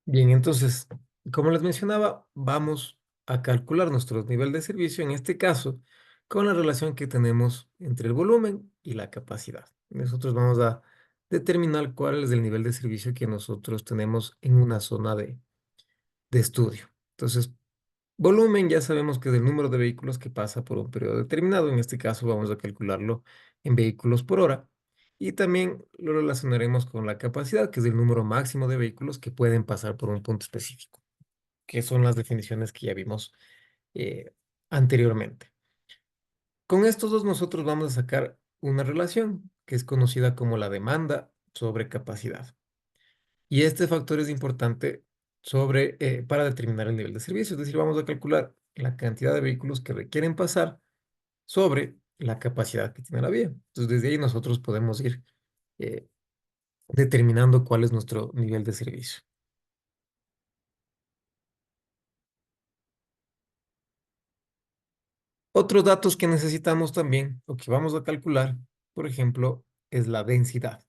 Bien, entonces, como les mencionaba, vamos a calcular nuestro nivel de servicio, en este caso, con la relación que tenemos entre el volumen y la capacidad. Nosotros vamos a determinar cuál es el nivel de servicio que nosotros tenemos en una zona de estudio. Entonces, volumen ya sabemos que es el número de vehículos que pasa por un periodo determinado. En este caso, vamos a calcularlo en vehículos por hora. Y también lo relacionaremos con la capacidad, que es el número máximo de vehículos que pueden pasar por un punto específico, que son las definiciones que ya vimos eh, anteriormente. Con estos dos nosotros vamos a sacar una relación que es conocida como la demanda sobre capacidad. Y este factor es importante para determinar el nivel de servicio, es decir, vamos a calcular la cantidad de vehículos que requieren pasar sobre la capacidad que tiene la vía. Entonces, desde ahí nosotros podemos ir eh, determinando cuál es nuestro nivel de servicio. Otros datos que necesitamos también, o que vamos a calcular, por ejemplo, es la densidad.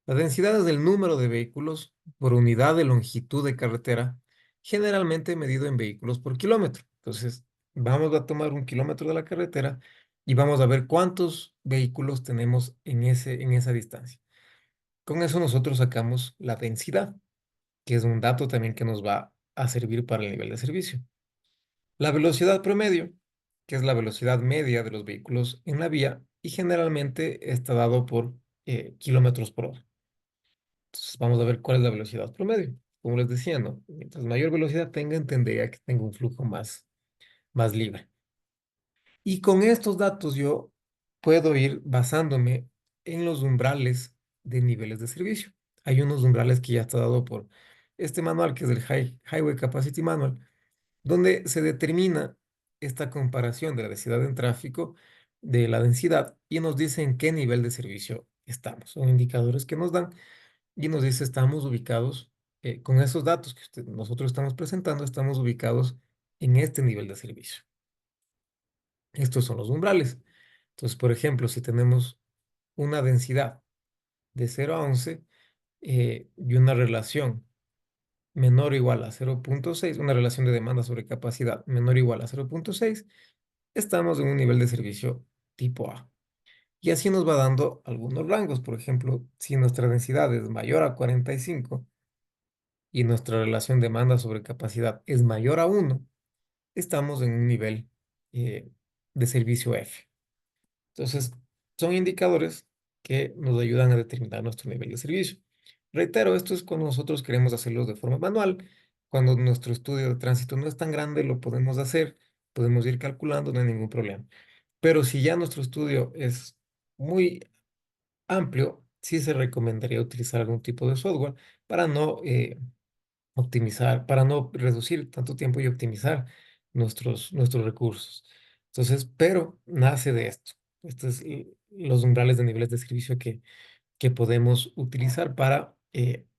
La densidad es el número de vehículos por unidad de longitud de carretera, generalmente medido en vehículos por kilómetro. Entonces, vamos a tomar un kilómetro de la carretera y vamos a ver cuántos vehículos tenemos en esa distancia. Con eso nosotros sacamos la densidad, que es un dato también que nos va a servir para el nivel de servicio. La velocidad promedio, que es la velocidad media de los vehículos en la vía, y generalmente está dado por kilómetros por hora. Entonces vamos a ver cuál es la velocidad promedio. Como les decía, ¿no? Mientras mayor velocidad tenga, entendería que tenga un flujo más libre. Y con estos datos yo puedo ir basándome en los umbrales de niveles de servicio. Hay unos umbrales que ya está dado por este manual, que es el Highway Capacity Manual, donde se determina esta comparación de la densidad en tráfico, de la densidad, y nos dice en qué nivel de servicio estamos. Son indicadores que nos dan y nos dice estamos ubicados, con esos datos que nosotros estamos presentando, estamos ubicados en este nivel de servicio. Estos son los umbrales. Entonces, por ejemplo, si tenemos una densidad de 0 a 11 y una relación menor o igual a 0,6, una relación de demanda sobre capacidad menor o igual a 0,6, estamos en un nivel de servicio tipo A. Y así nos va dando algunos rangos. Por ejemplo, si nuestra densidad es mayor a 45 y nuestra relación demanda sobre capacidad es mayor a 1, estamos en un nivel eh, de servicio F. Entonces, son indicadores que nos ayudan a determinar nuestro nivel de servicio. Reitero, esto es cuando nosotros queremos hacerlo de forma manual. Cuando nuestro estudio de tránsito no es tan grande, lo podemos hacer, podemos ir calculando, no hay ningún problema. Pero si ya nuestro estudio es muy amplio, sí se recomendaría utilizar algún tipo de software para no optimizar, para no reducir tanto tiempo y optimizar nuestros recursos. Entonces, pero nace de esto. Estos es los umbrales de niveles de servicio que podemos utilizar para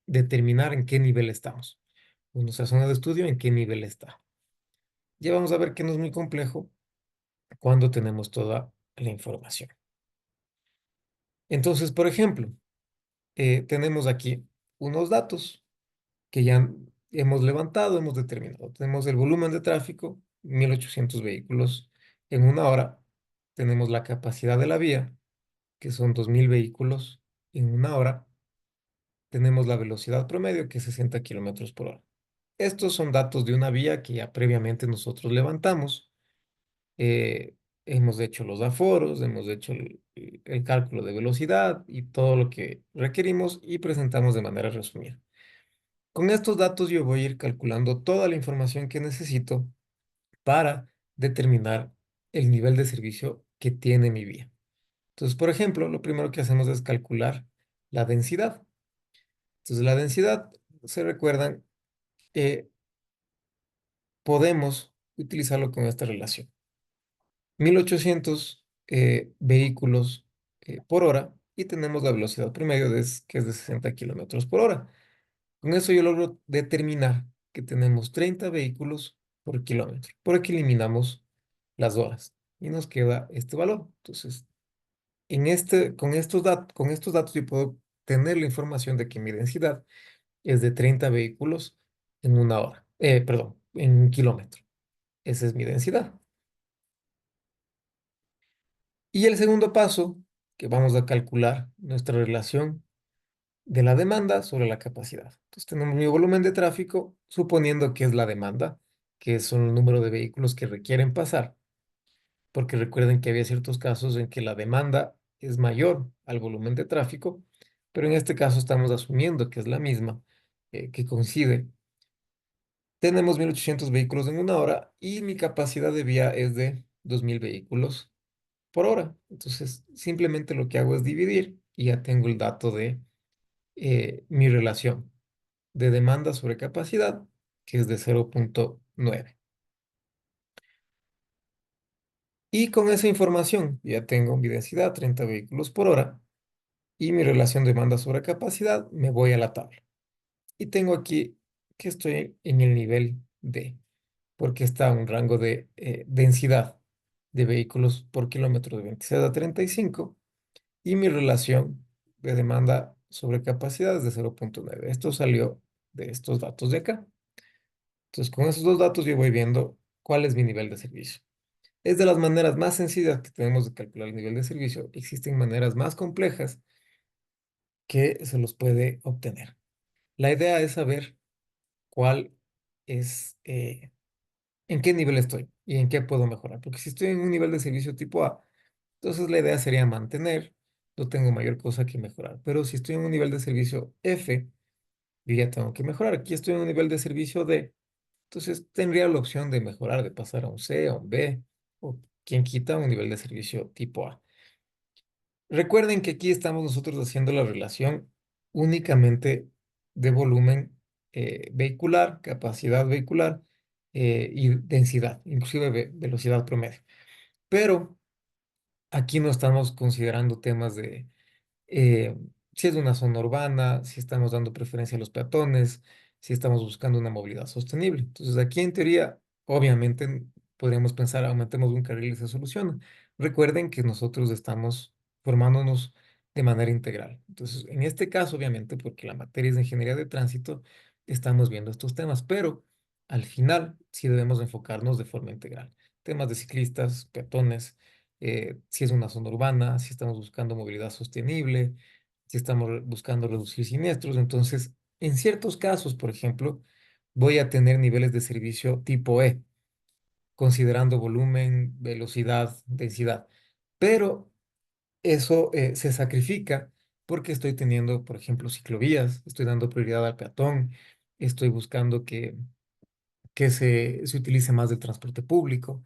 determinar en qué nivel estamos. En nuestra zona de estudio, en qué nivel está. Ya vamos a ver que no es muy complejo cuando tenemos toda la información. Entonces, por ejemplo, tenemos aquí unos datos que ya hemos levantado, hemos determinado. Tenemos el volumen de tráfico, 1.800 vehículos en una hora. Tenemos la capacidad de la vía, que son 2.000 vehículos en una hora. Tenemos la velocidad promedio, que es 60 kilómetros por hora. Estos son datos de una vía que ya previamente nosotros levantamos. Hemos hecho los aforos, hemos hecho el cálculo de velocidad y todo lo que requerimos y presentamos de manera resumida. Con estos datos yo voy a ir calculando toda la información que necesito para determinar el nivel de servicio que tiene mi vía. Entonces, por ejemplo, lo primero que hacemos es calcular la densidad. Entonces, la densidad, se recuerdan, eh, podemos utilizarlo con esta relación. 1.800 vehículos por hora y tenemos la velocidad promedio que es de 60 kilómetros por hora. Con eso yo logro determinar que tenemos 30 vehículos por kilómetro, porque eliminamos las horas y nos queda este valor. Entonces, con estos datos yo puedo tener la información de que mi densidad es de 30 vehículos en una hora, perdón, en un kilómetro. Esa es mi densidad. Y el segundo paso, que vamos a calcular nuestra relación de la demanda sobre la capacidad. Entonces tenemos mi volumen de tráfico, suponiendo que es la demanda, que son el número de vehículos que requieren pasar, porque recuerden que había ciertos casos en que la demanda es mayor al volumen de tráfico, pero en este caso estamos asumiendo que es la misma, que coincide. Tenemos 1.800 vehículos en una hora y mi capacidad de vía es de 2.000 vehículos por hora. Entonces, simplemente lo que hago es dividir y ya tengo el dato de mi relación de demanda sobre capacidad, que es de 0,9. Y con esa información ya tengo mi densidad, 30 vehículos por hora, y mi relación demanda sobre capacidad, me voy a la tabla. Y tengo aquí que estoy en el nivel D, porque está un rango de densidad de vehículos por kilómetro de 26 a 35 y mi relación de demanda sobre capacidad es de 0,9. Esto salió de estos datos de acá. Entonces, con esos dos datos yo voy viendo cuál es mi nivel de servicio. Es de las maneras más sencillas que tenemos de calcular el nivel de servicio. Existen maneras más complejas que se los puede obtener. La idea es saber cuál es, en qué nivel estoy. y en qué puedo mejorar. Porque si estoy en un nivel de servicio tipo A, entonces la idea sería mantener, no tengo mayor cosa que mejorar. Pero si estoy en un nivel de servicio F, yo ya tengo que mejorar. Aquí estoy en un nivel de servicio D, entonces tendría la opción de mejorar, de pasar a un C, a un B, o quien quita un nivel de servicio tipo A. Recuerden que aquí estamos nosotros haciendo la relación únicamente de volumen vehicular, capacidad vehicular y densidad, inclusive velocidad promedio. Pero aquí no estamos considerando temas de eh, si es una zona urbana, si estamos dando preferencia a los peatones, si estamos buscando una movilidad sostenible. Entonces, aquí en teoría, obviamente, podríamos pensar, aumentemos un carril y se soluciona. Recuerden que nosotros estamos formándonos de manera integral. Entonces, en este caso, obviamente, porque la materia es de ingeniería de tránsito, estamos viendo estos temas, pero al final sí debemos enfocarnos de forma integral. Temas de ciclistas, peatones, si es una zona urbana, si estamos buscando movilidad sostenible, si estamos buscando reducir siniestros. Entonces, en ciertos casos, por ejemplo, voy a tener niveles de servicio tipo E, considerando volumen, velocidad, densidad. Pero eso se sacrifica porque estoy teniendo, por ejemplo, ciclovías, estoy dando prioridad al peatón, estoy buscando que se utilice más del transporte público,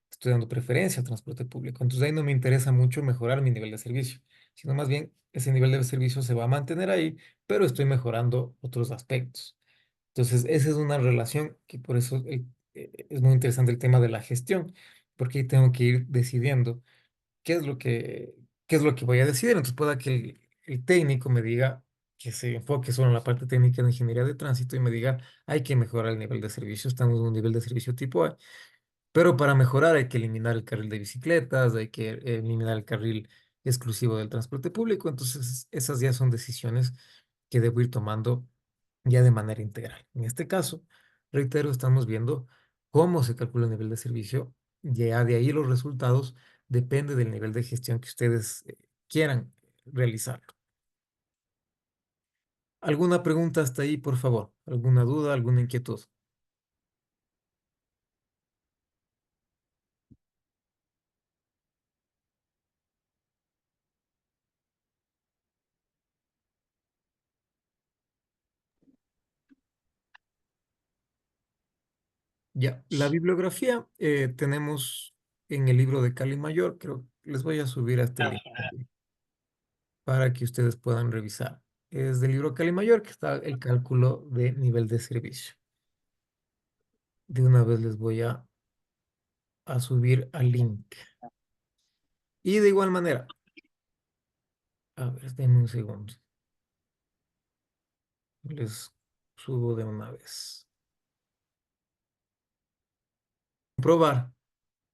estoy dando preferencia al transporte público. Entonces ahí no me interesa mucho mejorar mi nivel de servicio, sino más bien ese nivel de servicio se va a mantener ahí, pero estoy mejorando otros aspectos. Entonces esa es una relación que por eso es muy interesante el tema de la gestión, porque ahí tengo que ir decidiendo qué es lo qué es lo que voy a decidir. Entonces pueda que el técnico me diga que se enfoque solo en la parte técnica de ingeniería de tránsito y me diga, hay que mejorar el nivel de servicio, estamos en un nivel de servicio tipo A, pero para mejorar hay que eliminar el carril de bicicletas, hay que eliminar el carril exclusivo del transporte público. Entonces esas ya son decisiones que debo ir tomando ya de manera integral. En este caso, reitero, estamos viendo cómo se calcula el nivel de servicio. Ya de ahí los resultados depende del nivel de gestión que ustedes quieran realizar. ¿Alguna pregunta hasta ahí, por favor? ¿Alguna duda, alguna inquietud? Ya, la bibliografía tenemos en el libro de Cali Mayor, creo que les voy a subir a este link también para que ustedes puedan revisar. Es del libro Cali Mayor que está el cálculo de nivel de servicio. De una vez les voy a subir al link. Y de igual manera, a ver, denme un segundo. Les subo de una vez. Probar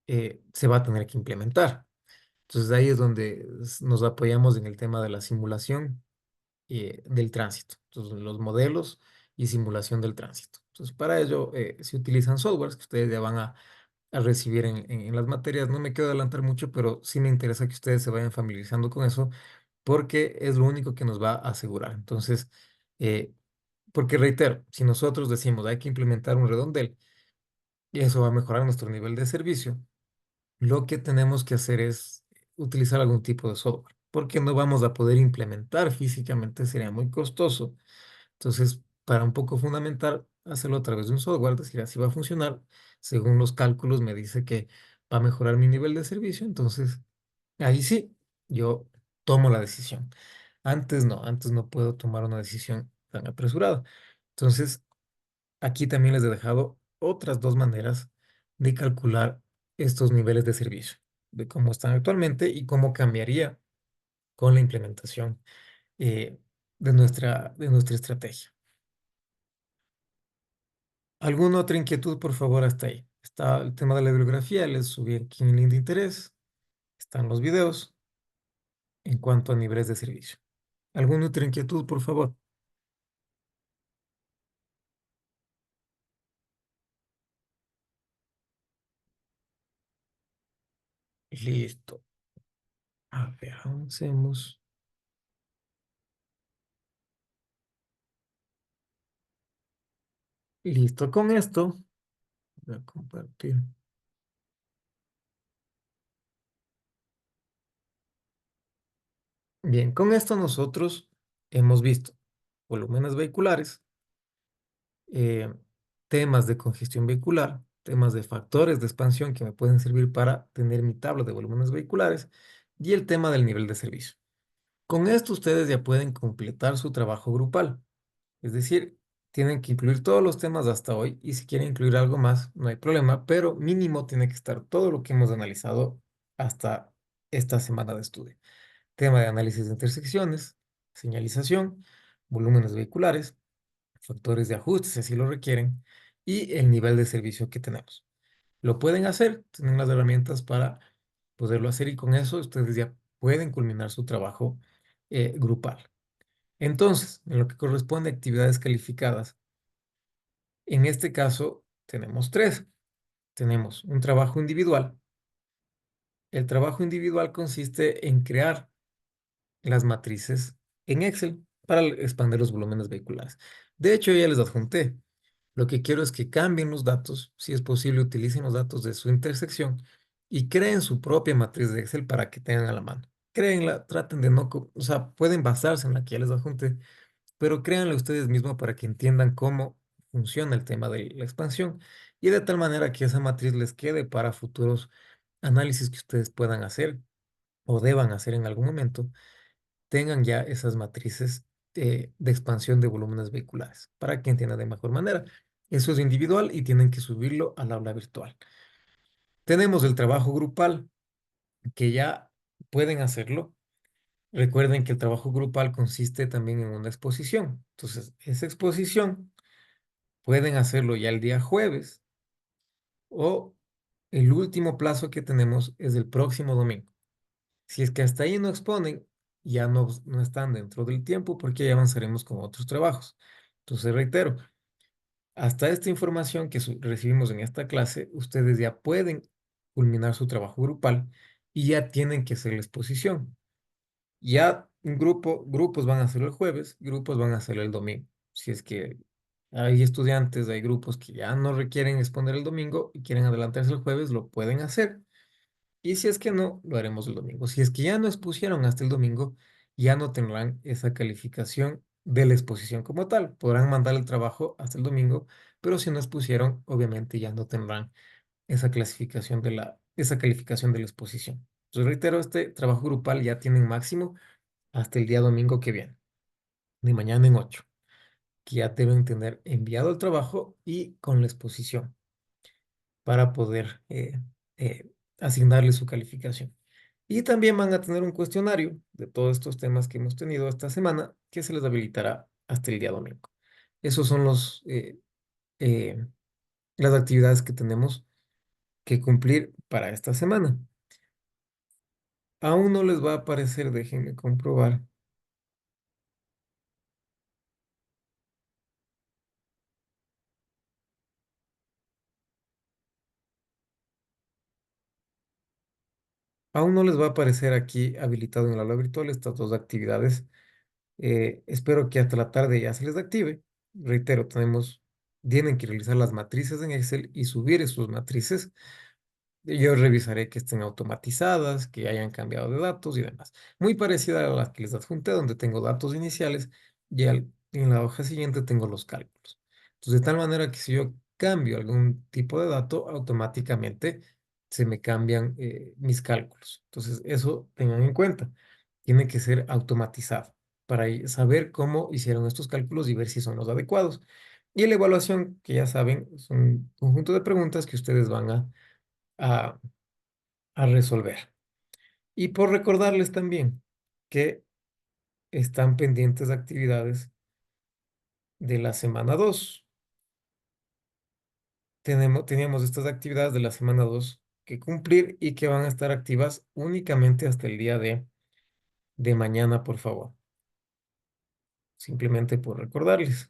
se va a tener que implementar. Entonces ahí es donde nos apoyamos en el tema de la simulación del tránsito. Entonces los modelos y simulación del tránsito. Entonces para ello se utilizan softwares que ustedes ya van a recibir en las materias. No me quiero adelantar mucho, pero sí me interesa que ustedes se vayan familiarizando con eso porque es lo único que nos va a asegurar. Entonces, eh, porque reitero, si nosotros decimos hay que implementar un redondel y eso va a mejorar nuestro nivel de servicio, lo que tenemos que hacer es utilizar algún tipo de software, porque no vamos a poder implementar físicamente, sería muy costoso. Entonces, para un poco fundamental, hacerlo a través de un software, decir así va a funcionar, según los cálculos me dice que va a mejorar mi nivel de servicio, entonces ahí sí, yo tomo la decisión. Antes no puedo tomar una decisión tan apresurada. Entonces, aquí también les he dejado otras dos maneras de calcular estos niveles de servicio, de cómo están actualmente y cómo cambiaría con la implementación eh, de nuestra estrategia. ¿Alguna otra inquietud, por favor, hasta ahí? Está el tema de la bibliografía, les subí aquí en link de interés, están los videos en cuanto a niveles de servicio. ¿Alguna otra inquietud, por favor? Listo. A ver, avancemos. Listo con esto. Voy a compartir. Bien, con esto nosotros hemos visto volúmenes vehiculares, eh, temas de congestión vehicular, temas de factores de expansión que me pueden servir para tener mi tabla de volúmenes vehiculares y el tema del nivel de servicio. Con esto ustedes ya pueden completar su trabajo grupal. Es decir, tienen que incluir todos los temas hasta hoy y si quieren incluir algo más, no hay problema, pero mínimo tiene que estar todo lo que hemos analizado hasta esta semana de estudio. Tema de análisis de intersecciones, señalización, volúmenes vehiculares, factores de ajuste si así lo requieren y el nivel de servicio que tenemos. Lo pueden hacer, tienen las herramientas para poderlo hacer y con eso ustedes ya pueden culminar su trabajo grupal. Entonces, en lo que corresponde a actividades calificadas, en este caso tenemos tres. Tenemos un trabajo individual. El trabajo individual consiste en crear las matrices en Excel para expandir los volúmenes vehiculares. De hecho, ya les adjunté. Lo que quiero es que cambien los datos, si es posible, utilicen los datos de su intersección y creen su propia matriz de Excel para que tengan a la mano. Créenla, traten de no, o sea, pueden basarse en la que ya les adjunté, pero créanlo ustedes mismos para que entiendan cómo funciona el tema de la expansión y de tal manera que esa matriz les quede para futuros análisis que ustedes puedan hacer o deban hacer en algún momento, tengan ya esas matrices de expansión de volúmenes vehiculares para que entiendan de mejor manera. Eso es individual y tienen que subirlo al aula virtual. Tenemos el trabajo grupal que ya pueden hacerlo. Recuerden que el trabajo grupal consiste también en una exposición. Entonces, esa exposición pueden hacerlo ya el día jueves o el último plazo que tenemos es el próximo domingo. Si es que hasta ahí no exponen, ya no están dentro del tiempo porque ya avanzaremos con otros trabajos. Entonces, reitero, hasta esta información que recibimos en esta clase, ustedes ya pueden culminar su trabajo grupal y ya tienen que hacer la exposición. Ya grupos van a hacerlo el jueves, grupos van a hacerlo el domingo. Si es que hay estudiantes, hay grupos que ya no requieren exponer el domingo y quieren adelantarse el jueves, lo pueden hacer. Y si es que no, lo haremos el domingo. Si es que ya no expusieron hasta el domingo, ya no tendrán esa calificación de la exposición como tal. Podrán mandar el trabajo hasta el domingo, pero si no expusieron, obviamente ya no tendrán esa clasificación esa calificación de la exposición. Entonces, reitero, este trabajo grupal ya tienen máximo hasta el día domingo que viene, de mañana en 8, que ya deben tener enviado el trabajo y con la exposición para poder asignarle su calificación. Y también van a tener un cuestionario de todos estos temas que hemos tenido esta semana que se les habilitará hasta el día domingo. Esos son eh, las actividades que tenemos que cumplir para esta semana. Aún no les va a aparecer, déjenme comprobar. Aún no les va a aparecer aquí habilitado en el aula virtual estas dos actividades. Espero que hasta la tarde ya se les active. Reitero, tienen que realizar las matrices en Excel y subir esas matrices. Yo revisaré que estén automatizadas, que hayan cambiado de datos y demás. Muy parecida a las que les adjunté, donde tengo datos iniciales y en la hoja siguiente tengo los cálculos. Entonces, de tal manera que si yo cambio algún tipo de dato, automáticamente se me cambian mis cálculos. Entonces, eso tengan en cuenta. Tiene que ser automatizado para saber cómo hicieron estos cálculos y ver si son los adecuados. Y la evaluación, que ya saben, es un conjunto de preguntas que ustedes van a, a resolver. Y por recordarles también que están pendientes actividades de la semana 2. Teníamos estas actividades de la semana 2 que cumplir y que van a estar activas únicamente hasta el día de mañana, por favor. Simplemente por recordarles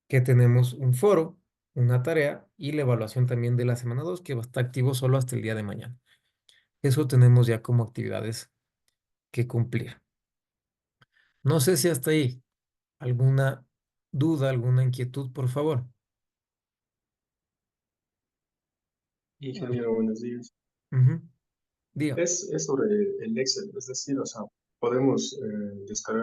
que tenemos un foro, una tarea y la evaluación también de la semana 2 que va a estar activo solo hasta el día de mañana. Eso tenemos ya como actividades que cumplir. No sé si hasta ahí alguna duda, alguna inquietud, por favor. Ingeniero, buenos días. Ujú. Diga. Es sobre el Excel, es decir, o sea, podemos descargar